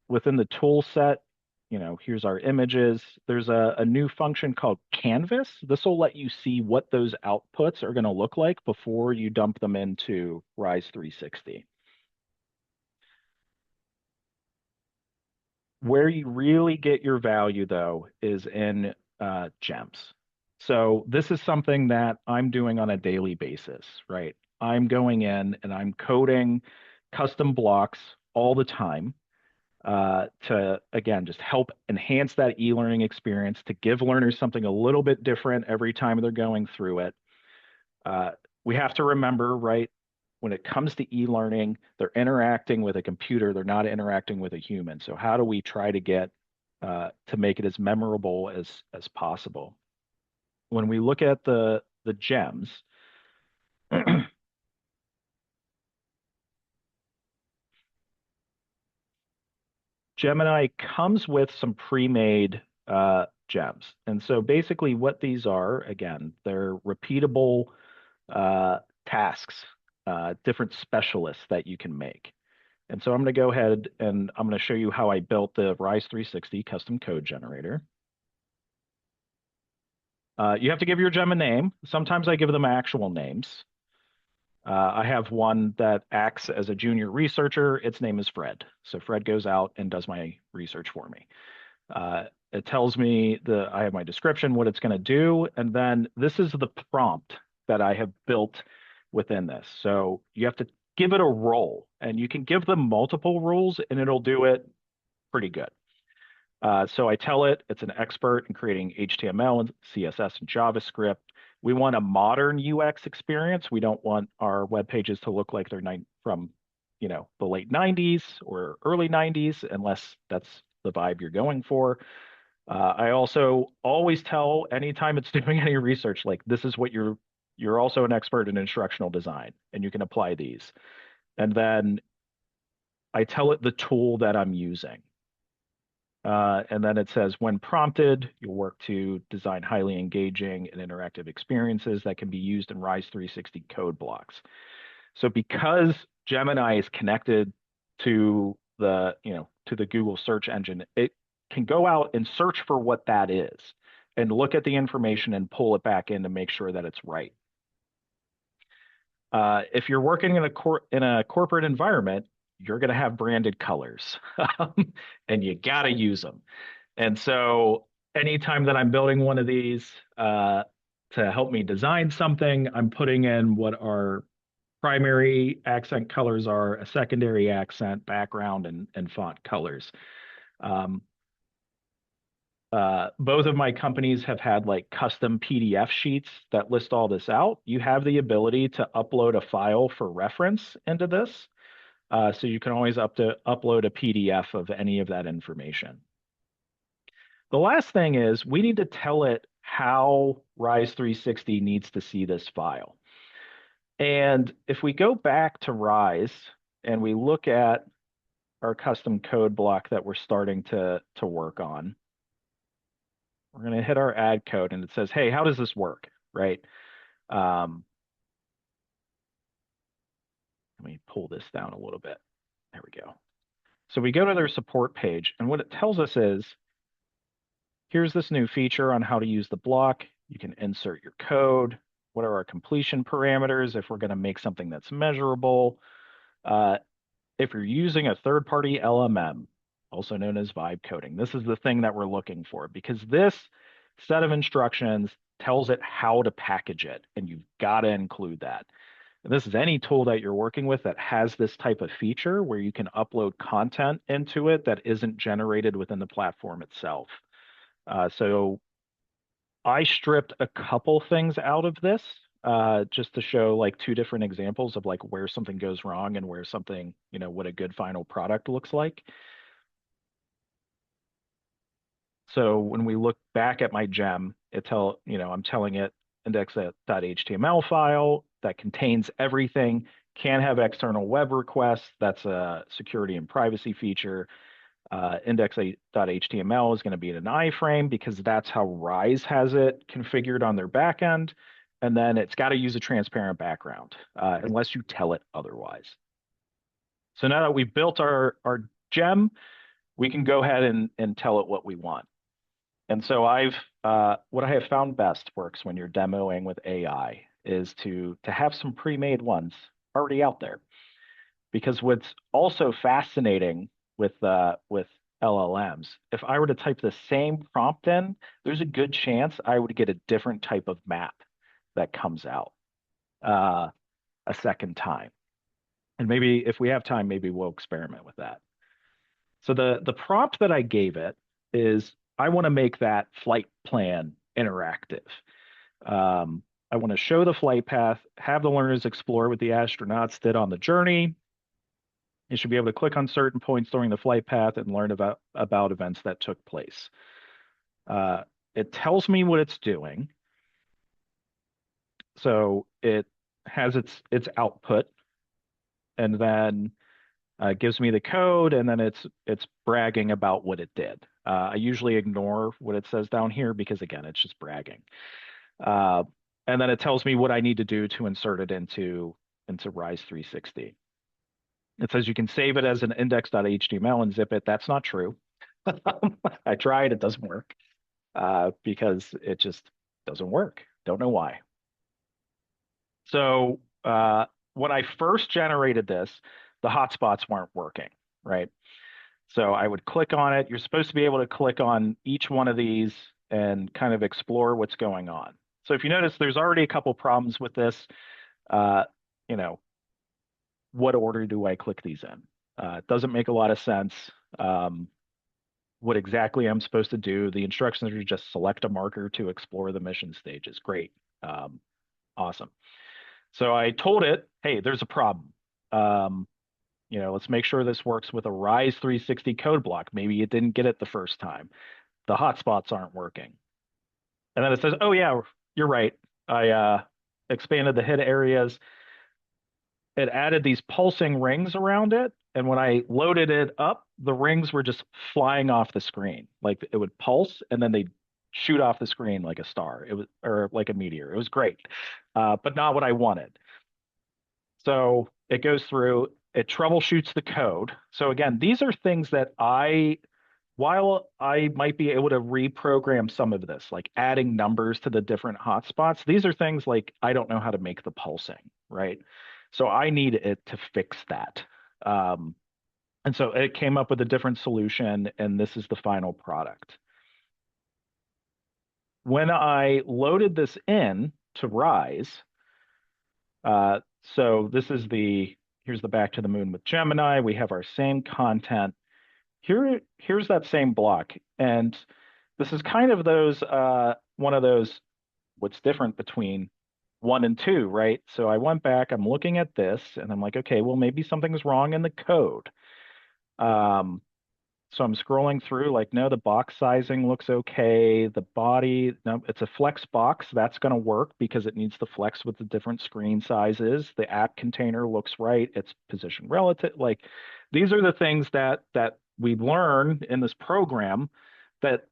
[SPEAKER 2] Within the tool set, here's our images. There's a new function called Canvas. This will let you see what those outputs are going to look like before you dump them into Rise360. Where you really get your value, though, is in gems. So this is something that I'm doing on a daily basis, right? I'm going in and I'm coding custom blocks all the time to, again, just help enhance that e-learning experience, to give learners something a little bit different every time they're going through it. We have to remember, right, when it comes to e-learning, they're interacting with a computer, they're not interacting with a human. So how do we try to get to make it as memorable as possible? When we look at the gems, Gemini comes with some pre-made gems. And so basically what these are, again, they're repeatable tasks, different specialists that you can make. And so I'm going to go ahead and I'm going to show you how I built the Rise360 custom code generator. You have to give your gem a name. Sometimes I give them actual names. I have one that acts as a junior researcher. Its name is Fred. So Fred goes out and does my research for me. It tells me I have my description, what it's going to do, and then this is the prompt that I have built within this. So you have to give it a role, and you can give them multiple roles, and it'll do it pretty good. So I tell it it's an expert in creating HTML and CSS and JavaScript. We want a modern UX experience. We don't want our web pages to look like they're from, the late 90s or early 90s, unless that's the vibe you're going for. I also always tell, anytime it's doing any research, like, this is what you're also an expert in instructional design, and you can apply these. And then I tell it the tool that I'm using. And then it says, when prompted, you'll work to design highly engaging and interactive experiences that can be used in Rise360 code blocks. So because Gemini is connected to the Google search engine, it can go out and search for what that is and look at the information and pull it back in to make sure that it's right. If you're working in a corporate environment, you're going to have branded colors and you got to use them. And so anytime that I'm building one of these to help me design something, I'm putting in what our primary accent colors are, a secondary accent, background, and font colors. Both of my companies have had like custom PDF sheets that list all this out. You have the ability to upload a file for reference into this. So you can always upload a PDF of any of that information. The last thing is we need to tell it how Rise360 needs to see this file. And if we go back to Rise and we look at our custom code block that we're starting to work on. We're going to hit our add code and it says, hey, how does this work, right? Let me pull this down a little bit. There we go. So we go to their support page, and what it tells us is, here's this new feature on how to use the block. You can insert your code. What are our completion parameters if we're going to make something that's measurable? If you're using a third-party LMM, also known as vibe coding, this is the thing that we're looking for, because this set of instructions tells it how to package it, and you've got to include that. And this is any tool that you're working with that has this type of feature where you can upload content into it that isn't generated within the platform itself. So I stripped a couple things out of this just to show like two different examples of like where something goes wrong and where something, what a good final product looks like. So when we look back at my gem, I'm telling it index.html file that contains everything, can have external web requests. That's a security and privacy feature. Index.html is going to be in an iframe because that's how Rise has it configured on their backend. And then it's got to use a transparent background unless you tell it otherwise. So now that we've built our gem, we can go ahead and tell it what we want. And so what I have found best works when you're demoing with AI is to have some pre-made ones already out there. Because what's also fascinating with LLMs, if I were to type the same prompt in, there's a good chance I would get a different type of map that comes out a second time. And maybe if we have time, maybe we'll experiment with that. So the prompt that I gave it is, I want to make that flight plan interactive. I want to show the flight path, have the learners explore what the astronauts did on the journey. You should be able to click on certain points during the flight path and learn about events that took place. It tells me what it's doing. So it has its output, and then gives me the code, and then it's bragging about what it did. I usually ignore what it says down here because, again, it's just bragging. And then it tells me what I need to do to insert it into Rise360. It says you can save it as an index.html and zip it. That's not true. I tried, it doesn't work because it just doesn't work. Don't know why. So when I first generated this, the hotspots weren't working, right? So I would click on it. You're supposed to be able to click on each one of these and kind of explore what's going on. So if you notice, there's already a couple problems with this. What order do I click these in? It doesn't make a lot of sense. What exactly I'm supposed to do. The instructions are just select a marker to explore the mission stages. Great. Awesome. So I told it, hey, there's a problem. Let's make sure this works with a Rise360 code block. Maybe it didn't get it the first time. The hotspots aren't working. And then it says, oh, yeah, you're right. I expanded the hit areas. It added these pulsing rings around it. And when I loaded it up, the rings were just flying off the screen. Like it would pulse and then they'd shoot off the screen like a star. Or like a meteor. It was great, but not what I wanted. So it goes through, it troubleshoots the code. So again, these are things that while I might be able to reprogram some of this, like adding numbers to the different hotspots, these are things like I don't know how to make the pulsing, right? So I need it to fix that. And so it came up with a different solution, and this is the final product. When I loaded this in to Rise, so this is here's the back to the moon with Gemini. We have our same content. Here's that same block. And this is kind of one of those, what's different between 1 and 2, right? So I went back, I'm looking at this, and I'm like, okay, well, maybe something's wrong in the code. So So I'm scrolling through, like, no, the box sizing looks okay. The body, no, it's a flex box. That's going to work because it needs to flex with the different screen sizes. The app container looks right. It's position relative. Like, these are the things that we learn in this program that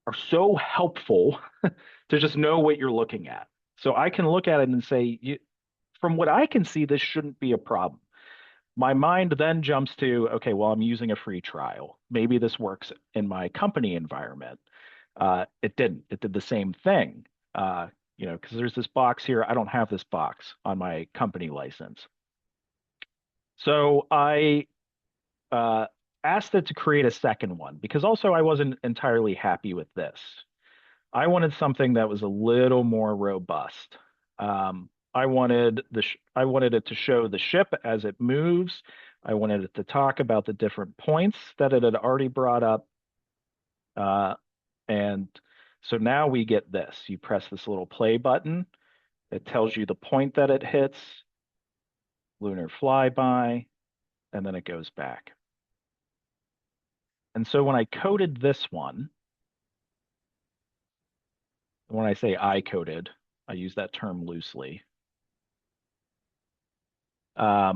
[SPEAKER 2] are so helpful to just know what you're looking at. So I can look at it and say, from what I can see, this shouldn't be a problem. My mind then jumps to, okay, well, I'm using a free trial. Maybe this works in my company environment. It didn't. It did the same thing. Because there's this box here. I don't have this box on my company license. So I asked it to create a second one because also I wasn't entirely happy with this. I wanted something that was a little more robust. I wanted it to show the ship as it moves. I wanted it to talk about the different points that it had already brought up. And so now we get this. You press this little play button. It tells you the point that it hits, lunar flyby, and then it goes back. And so when I coded this one, when I say I coded, I use that term loosely. I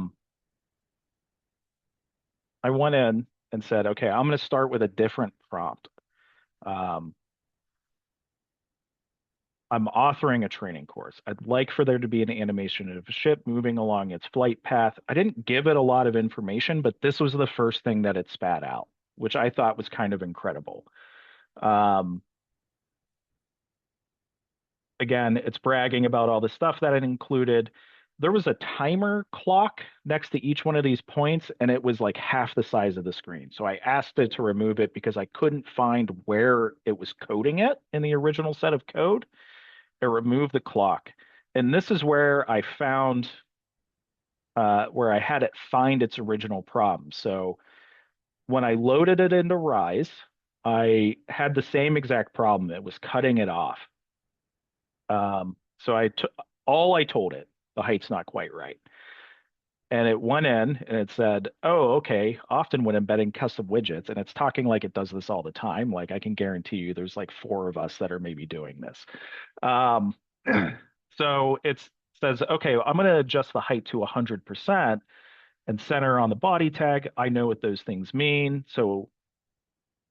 [SPEAKER 2] went in and said, okay, I'm going to start with a different prompt. I'm authoring a training course. I'd like for there to be an animation of a ship moving along its flight path. I didn't give it a lot of information, but this was the first thing that it spat out, which I thought was kind of incredible. Again, it's bragging about all the stuff that it included. There was a timer clock next to each one of these points, and it was like half the size of the screen. So I asked it to remove it because I couldn't find where it was coding it in the original set of code. It removed the clock. And this is where I found where I had it find its original problem. So when I loaded it into Rise, I had the same exact problem. It was cutting it off. So I told it, the height's not quite right. And it went in and it said, oh, okay, often when embedding custom widgets, and it's talking like it does this all the time, like I can guarantee you there's like 4 of us that are maybe doing this. So it says, okay, I'm going to adjust the height to 100% and center on the body tag. I know what those things mean. So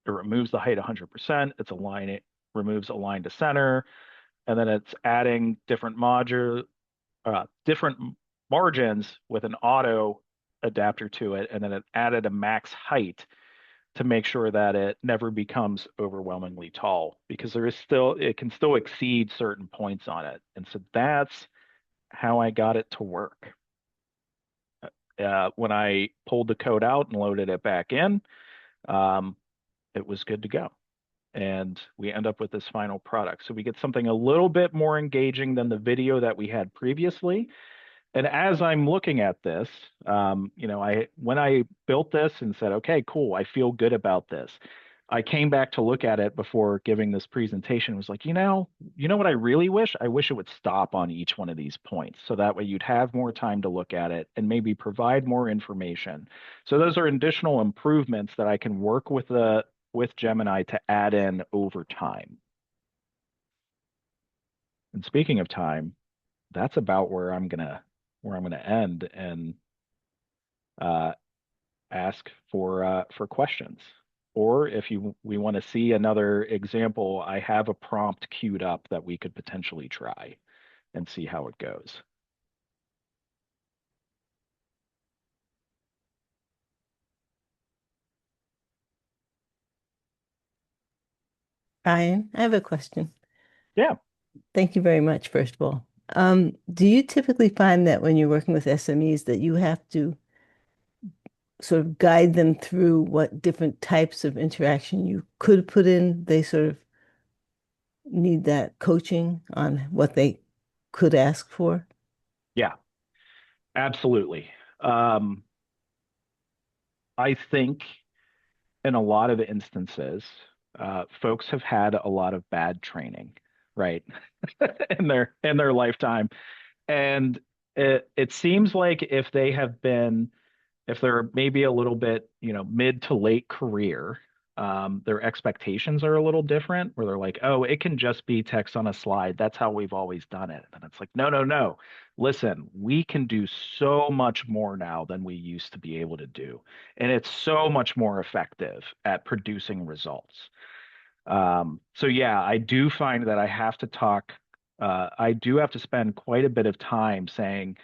[SPEAKER 2] it removes the height 100%. It removes align to center. And then it's adding different different margins with an auto adapter to it, and then it added a max height to make sure that it never becomes overwhelmingly tall because it can still exceed certain points on it. And so that's how I got it to work. When I pulled the code out and loaded it back in, it was good to go. And we end up with this final product. So we get something a little bit more engaging than the video that we had previously. And as I'm looking at this, when I built this and said, okay, cool, I feel good about this. I came back to look at it before giving this presentation. Was like, you know what I really wish? I wish it would stop on each one of these points. So that way you'd have more time to look at it and maybe provide more information. So those are additional improvements that I can work with Gemini to add in over time. And speaking of time, that's about where I'm gonna end and ask for questions. Or if we want to see another example, I have a prompt queued up that we could potentially try and see how it goes.
[SPEAKER 4] Brian, I have a question.
[SPEAKER 2] Yeah.
[SPEAKER 4] Thank you very much, first of all. Do you typically find that when you're working with SMEs that you have to sort of guide them through what different types of interaction you could put in? They sort of need that coaching on what they could ask for?
[SPEAKER 2] Yeah, absolutely. I think in a lot of instances, folks have had a lot of bad training, right, in their lifetime, and it seems like if they're maybe a little bit, mid to late career, their expectations are a little different, where they're like, oh, it can just be text on a slide. That's how we've always done it. And it's like, no, no, no. Listen, we can do so much more now than we used to be able to do. And it's so much more effective at producing results. So yeah, I do find that I do have to spend quite a bit of time saying,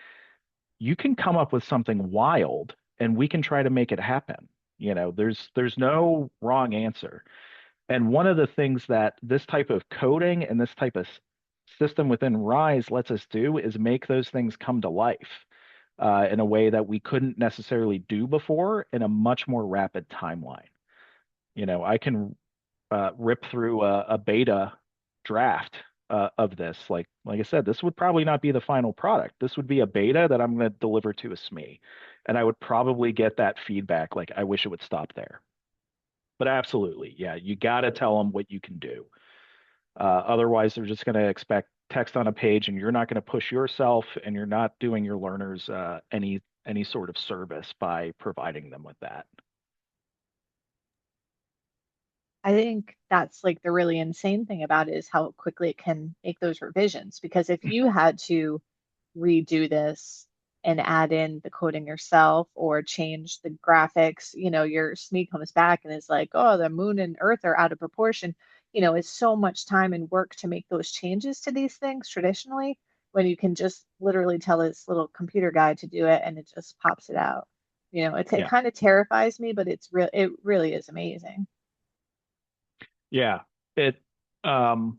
[SPEAKER 2] you can come up with something wild and we can try to make it happen. There's no wrong answer. And one of the things that this type of coding and this type of system within Rise lets us do is make those things come to life in a way that we couldn't necessarily do before in a much more rapid timeline. I can rip through a beta draft of this. Like I said, this would probably not be the final product. This would be a beta that I'm going to deliver to a SME, and I would probably get that feedback. Like, I wish it would stop there. But absolutely, yeah, you got to tell them what you can do. Otherwise, they're just going to expect text on a page, and you're not going to push yourself, and you're not doing your learners any sort of service by providing them with that.
[SPEAKER 1] I think that's like the really insane thing about it is how quickly it can make those revisions. Because if you had to redo this and add in the coding yourself or change the graphics, your SME comes back and is like, oh, the moon and earth are out of proportion. It's so much time and work to make those changes to these things traditionally when you can just literally tell this little computer guy to do it and it just pops it out. It
[SPEAKER 2] Yeah.
[SPEAKER 1] kind of terrifies me, but it really is amazing.
[SPEAKER 2] Yeah. It, with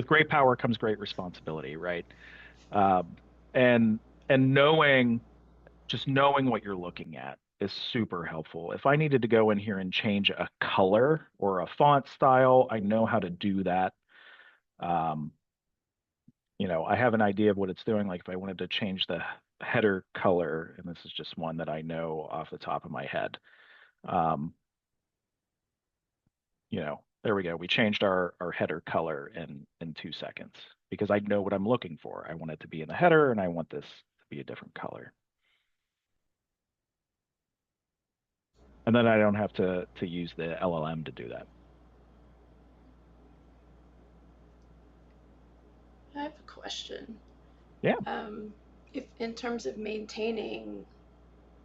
[SPEAKER 2] great power comes great responsibility, right? Um, and just knowing what you're looking at is super helpful. If I needed to go in here and change a color or a font style, I know how to do that. Um, I have an idea of what it's doing. Like if I wanted to change the header color, and this is just one that I know off the top of my head. Um, there we go. We changed our header color in 2 seconds because I know what I'm looking for. I want it to be in the header and I want this to be a different color. And then I don't have to use the LLM to do that.
[SPEAKER 5] I have a question.
[SPEAKER 2] Yeah.
[SPEAKER 5] If in terms of maintaining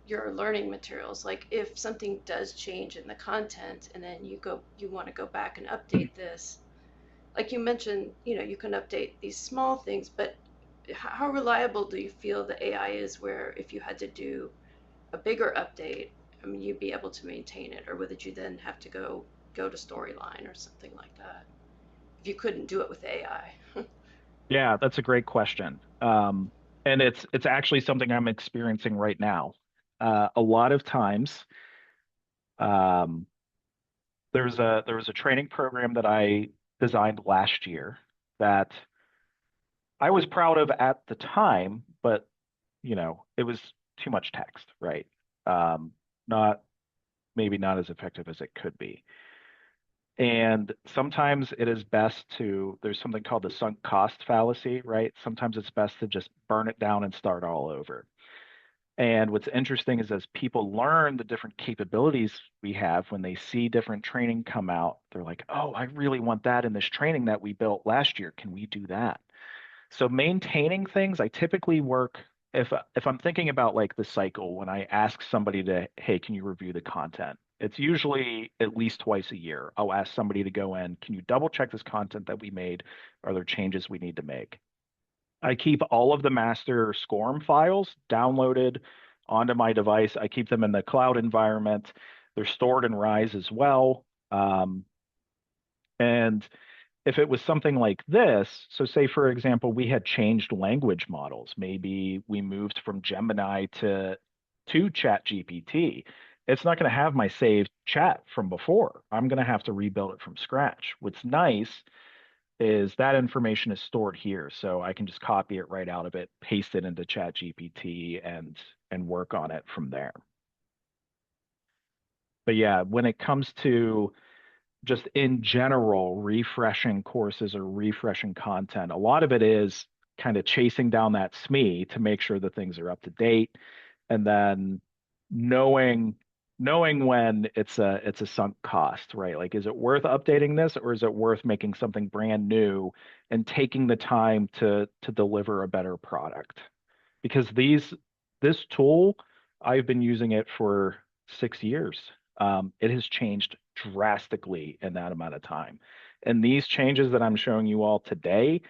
[SPEAKER 5] your learning materials, like if something does change in the content and then you want to go back and update this, like you mentioned, you can update these small things, but how reliable do you feel the AI is where if you had to do a bigger update, you'd be able to maintain it, or would you then have to go to Storyline or something like that if you couldn't do it with AI?
[SPEAKER 2] Yeah, that's a great question. And it's actually something I'm experiencing right now. A lot of times, um, there was a training program that I designed last year that I was proud of at the time, but it was too much text, right? Not maybe not as effective as it could be. And sometimes it is best there's something called the sunk cost fallacy, right? Sometimes it's best to just burn it down and start all over. And what's interesting is as people learn the different capabilities we have, when they see different training come out, they're like, oh, I really want that in this training that we built last year. Can we do that? So maintaining things, I typically work if I'm thinking about like the cycle when I ask somebody to, hey, can you review the content? It's usually at least twice a year. I'll ask somebody to go in, can you double check this content that we made? Are there changes we need to make? I keep all of the master SCORM files downloaded onto my device. I keep them in the cloud environment. They're stored in Rise as well. And if it was something like this, so say, for example, we had changed language models, maybe we moved from Gemini to ChatGPT, it's not going to have my saved chat from before. I'm going to have to rebuild it from scratch. What's nice is that information is stored here, so I can just copy it right out of it, paste it into ChatGPT, and work on it from there. But yeah, when it comes to just in general, refreshing courses or refreshing content, a lot of it is kind of chasing down that SME to make sure that things are up to date. And then knowing knowing when it's a sunk cost, right? Like, is it worth updating this, or is it worth making something brand new and taking the time to deliver a better product? Because this tool, I've been using it for 6 years. It has changed drastically in that amount of time. And these changes that I'm showing you all today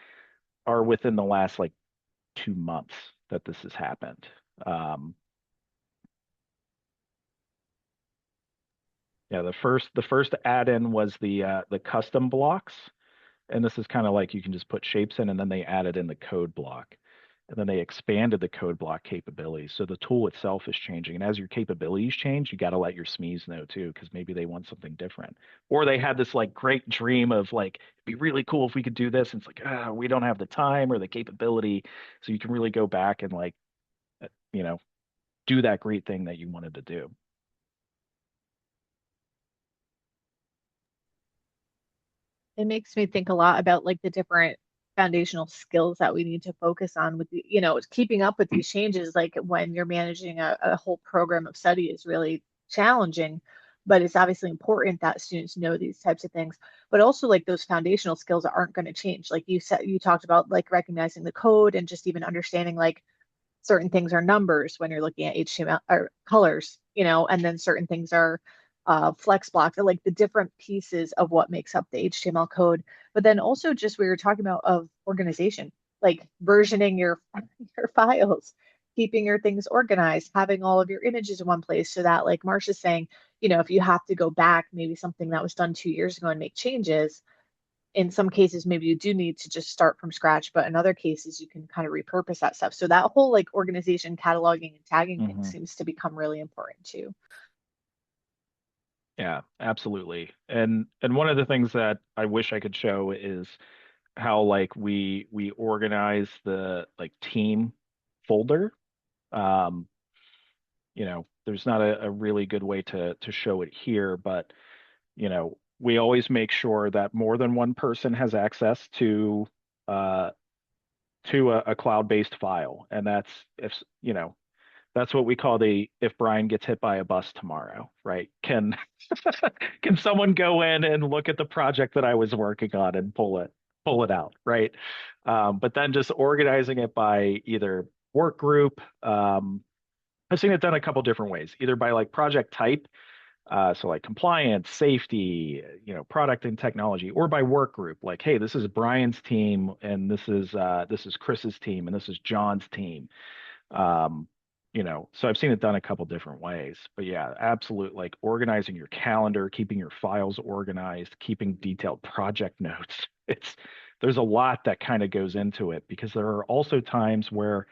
[SPEAKER 2] are within the last like 2 months that this has happened. Yeah, the first add-in was the custom blocks, and this is kind of like you can just put shapes in, and then they added in the code block, and then they expanded the code block capabilities. So the tool itself is changing, and as your capabilities change, you got to let your SMEs know too, because maybe they want something different, or they had this like great dream of like it'd be really cool if we could do this, and it's like we don't have the time or the capability, so you can really go back and like you know do that great thing that you wanted to do.
[SPEAKER 1] It makes me think a lot about like the different foundational skills that we need to focus on with the, keeping up with these changes. Like when you're managing a whole program of study is really challenging, but it's obviously important that students know these types of things. But also like those foundational skills aren't going to change. Like you said, you talked about like recognizing the code and just even understanding like certain things are numbers when you're looking at HTML or colors, and then certain things are flex blocks, like the different pieces of what makes up the HTML code. But then also just we were talking about of organization, like versioning your files, keeping your things organized, having all of your images in one place so that like Marsha's saying, if you have to go back, maybe something that was done 2 years ago and make changes, in some cases maybe you do need to just start from scratch, but in other cases you can kind of repurpose that stuff. So that whole like organization, cataloging, and tagging thing
[SPEAKER 2] Mhm.
[SPEAKER 1] seems to become really important too.
[SPEAKER 2] Yeah, absolutely. And one of the things that I wish I could show is how like we organize the like team folder. Um, there's not a really good way to show it here, but we always make sure that more than one person has access uh to a cloud-based file. And that's if that's what we call the if Brian gets hit by a bus tomorrow, right? Can someone go in and look at the project that I was working on and pull it out, right? But then just organizing it by either work group. I've seen it done a couple different ways, either by like project type, so like compliance, safety, product and technology, or by work group, like, hey, this is Brian's team, and this is Chris's team, and this is John's team. Um, so I've seen it done a couple different ways. But yeah, absolute like organizing your calendar, keeping your files organized, keeping detailed project notes. There's a lot that kind of goes into it because there are also times where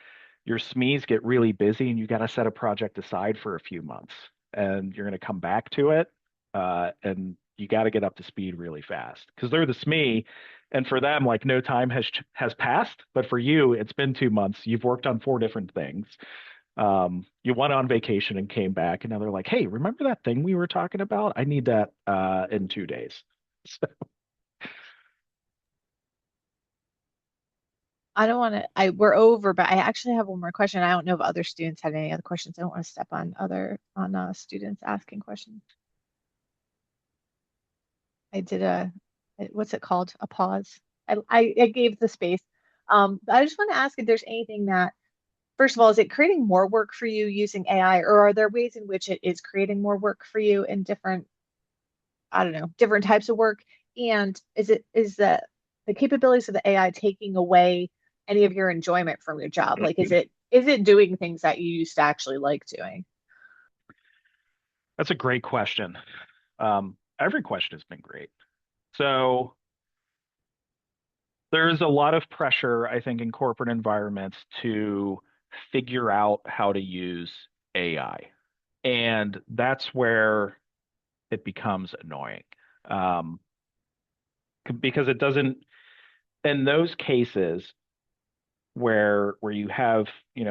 [SPEAKER 2] your SMEs get really busy and you got to set a project aside for a few months and you're going to come back to it. And you got to get up to speed really fast because they're the SME, and for them, like no time has passed, but for you, it's been 2 months. You've worked on four different things. You went on vacation and came back, and now they're like, "Hey, remember that thing we were talking about? I need that in 2 days." So,
[SPEAKER 1] I don't want to, we're over, but I actually have one more question. I don't know if other students had any other questions. I don't want to step on students asking questions. I did what's it called? A pause. I gave the space. But I just want to ask if there's anything that, first of all, is it creating more work for you using AI, or are there ways in which it is creating more work for you in different, I don't know, different types of work? And is the capabilities of the AI taking away any of your enjoyment from your job? Like, is it doing things that you used to actually like doing?
[SPEAKER 2] that's a great question. Every question has been great. So there's a lot of pressure, I think, in corporate environments to figure out how to use AI. And that's where it becomes annoying. Um, because it doesn't, in those cases where you have,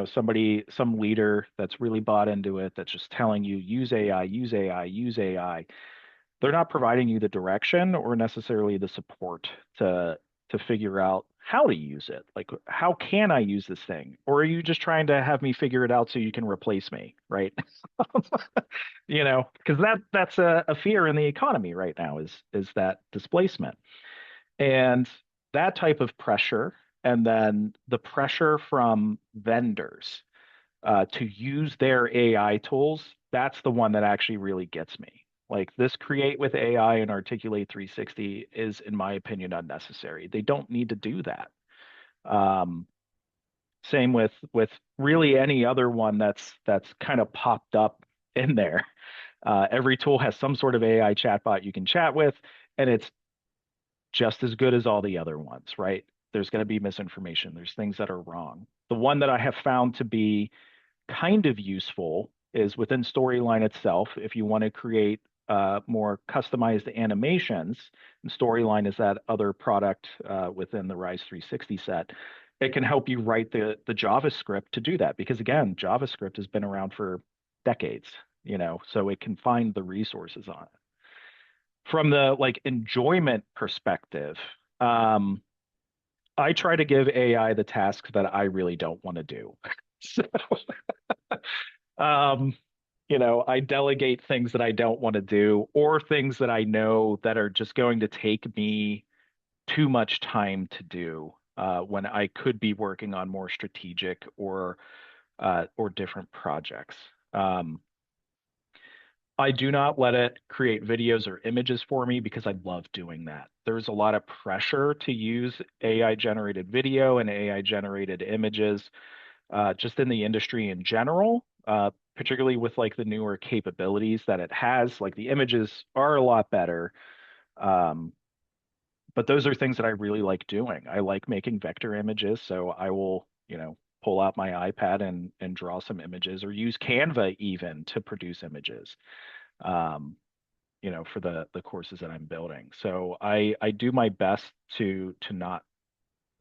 [SPEAKER 2] some leader that's really bought into it, that's just telling you, use AI, use AI, use AI, they're not providing you the direction or necessarily the support to figure out how to use it. Like, how can I use this thing? Or are you just trying to have me figure it out so you can replace me, right? Because that's a fear in the economy right now is that displacement. And that type of pressure, and then the pressure from vendors to use their AI tools, that's the one that actually really gets me. Like this Create with AI and Articulate 360 is, in my opinion, unnecessary. They don't need to do that. Um, Same with really any other one that's kind of popped up in there. Every tool has some sort of AI chatbot you can chat with, and it's just as good as all the other ones, right? There's going to be misinformation. There's things that are wrong. The one that I have found to be kind of useful is within Storyline itself. If you want to create more customized animations, and Storyline is that other product within the Rise360 set, it can help you write the JavaScript to do that. Because again, JavaScript has been around for decades, so it can find the resources on it. From the like enjoyment perspective, I try to give AI the tasks that I really don't want to do. So, um, I delegate things that I don't want to do or things that I know that are just going to take me too much time to do when I could be working on more strategic or different projects. I do not let it create videos or images for me because I love doing that. There's a lot of pressure to use AI generated video and AI generated images just in the industry in general, particularly with like the newer capabilities that it has. Like the images are a lot better. Um, but those are things that I really like doing. I like making vector images, so I will, pull out my iPad and draw some images or use Canva even to produce images. Um, for the courses that I'm building. So I do my best to not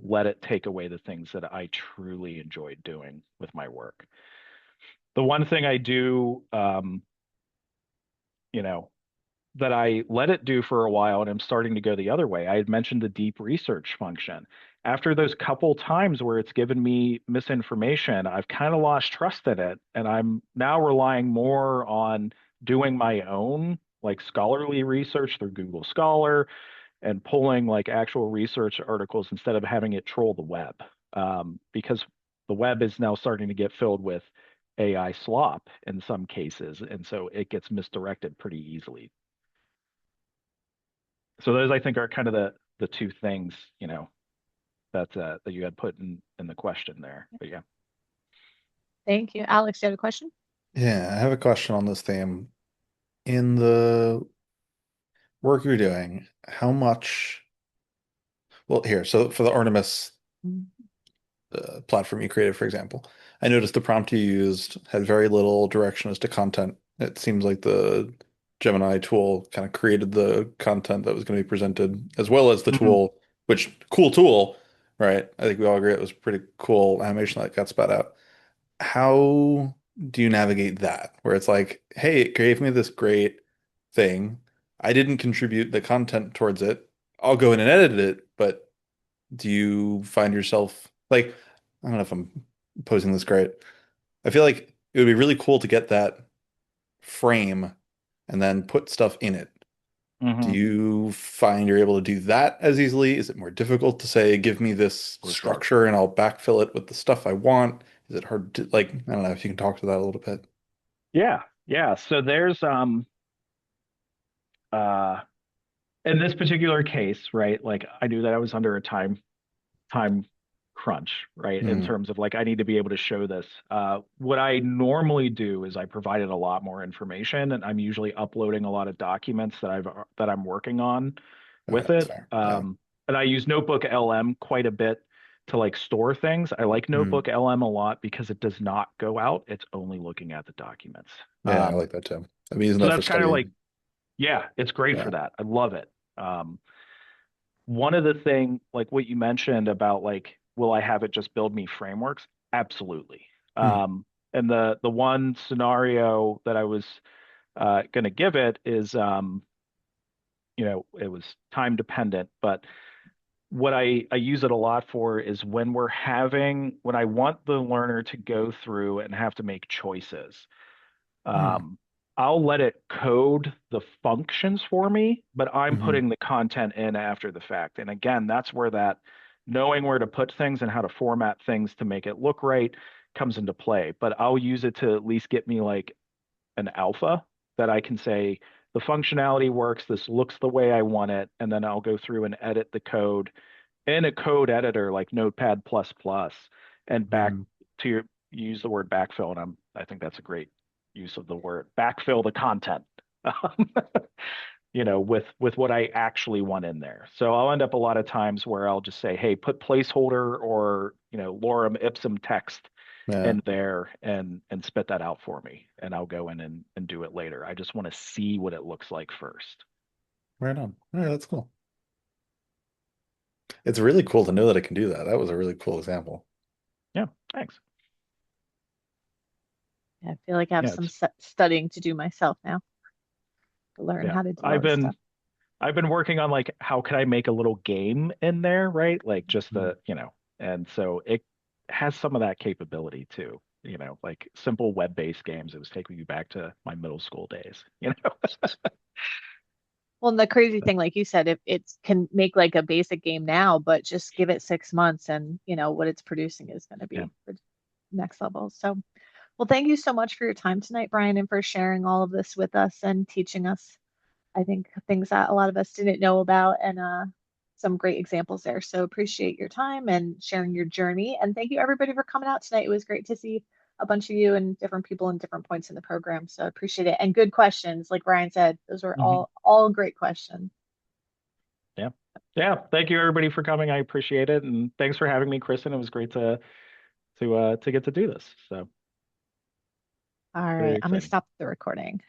[SPEAKER 2] let it take away the things that I truly enjoy doing with my work. The one thing I do, you know, that I let it do for a while, and I'm starting to go the other way. I had mentioned the deep research function. After those couple times where it's given me misinformation, I've kind of lost trust in it, and I'm now relying more on doing my own like scholarly research through Google Scholar and pulling like actual research articles instead of having it troll the web. Because the web is now starting to get filled with AI slop in some cases, and so it gets misdirected pretty easily. So those I think are kind of the two things, that you had put in the question there. But yeah.
[SPEAKER 1] Thank you. Alex, do you have a question?
[SPEAKER 3] Yeah, I have a question on this theme. In the work you're doing, how much, well, here, so for the Artemis platform you created, for example, I noticed the prompt you used had very little direction as to content. It seems like the Gemini tool kind of created the content that was going to be presented, as well as the
[SPEAKER 2] Mhm.
[SPEAKER 3] tool, which cool tool, right? I think we all agree it was pretty cool animation that got spat out. How do you navigate that? Where it's like, hey, it gave me this great thing. I didn't contribute the content towards it. I'll go in and edit it, but do you find yourself like, I don't know if I'm posing this great. I feel like it would be really cool to get that frame and then put stuff in it. Do
[SPEAKER 2] Mhm.
[SPEAKER 3] you find you're able to do that as easily? Is it more difficult to say, give me this
[SPEAKER 2] For sure.
[SPEAKER 3] structure and I'll backfill it with the stuff I want? Is it hard to like, I don't know if you can talk to that a little bit.
[SPEAKER 2] Yeah. Yeah. So there's uh in this particular case, right? Like I knew that I was under a time crunch, right? In
[SPEAKER 3] Mm,
[SPEAKER 2] terms of like I need to be able to show this. What I normally do is I provided a lot more information, and I'm usually uploading a lot of documents that I'm working on
[SPEAKER 3] okay,
[SPEAKER 2] with
[SPEAKER 3] that's
[SPEAKER 2] it.
[SPEAKER 3] fair. Yeah.
[SPEAKER 2] And I use Notebook LM quite a bit to like store things. I like
[SPEAKER 3] Mm,
[SPEAKER 2] Notebook LM a lot because it does not go out. It's only looking at the documents.
[SPEAKER 3] yeah, I like that too. I've been using
[SPEAKER 2] So
[SPEAKER 3] that for
[SPEAKER 2] that's kind of like,
[SPEAKER 3] studying.
[SPEAKER 2] yeah, it's great for
[SPEAKER 3] Yeah.
[SPEAKER 2] that. I love it. One of the thing, like what you mentioned about like, will I have it just build me frameworks? Absolutely.
[SPEAKER 3] Mm,
[SPEAKER 2] And the one scenario that I was going to give it is, it was time dependent, but what I use it a lot for is when I want the learner to go through and have to make choices. I'll let it code the functions for me, but I'm putting the content in after the fact. And again, that's where that knowing where to put things and how to format things to make it look right comes into play. But I'll use it to at least get me like an alpha that I can say the functionality works, this looks the way I want it, and then I'll go through and edit the code in a code editor like Notepad++ and back to you use the word backfill, and I think that's a great use of the word backfill the content. With what I actually want in there. So I'll end up a lot of times where I'll just say, hey, put placeholder or lorem ipsum text in there and spit that out for me. And I'll go in and do it later. I just want to see what it looks like first.
[SPEAKER 3] Right on. All right, that's cool. It's really cool to know that it can do that. That was a really cool example.
[SPEAKER 2] Yeah, thanks.
[SPEAKER 1] Yeah, I feel like I have some studying to do myself now to learn how to do all this stuff.
[SPEAKER 2] I've been working on like how can I make a little game in there, right? Like just and so it has some of that capability too. Like simple web-based games. It was taking me back to my middle school days.
[SPEAKER 1] Well, and the crazy thing, like you said, if it can make like a basic game now, but just give it 6 months and what it's producing is going to be the next level. So, well, thank you so much for your time tonight, Brian, and for sharing all of this with us and teaching us, I think, things that a lot of us didn't know about and some great examples there. So appreciate your time and sharing your journey. And thank you everybody for coming out tonight. It was great to see a bunch of you and different people in different points in the program. So appreciate it. And good questions. Like Brian said, those were all great questions.
[SPEAKER 2] Yeah. Yeah. Thank you everybody for coming. I appreciate it. And thanks for having me, Kristen. It was great to get to do this. So
[SPEAKER 1] all right, I'm gonna stop the recording.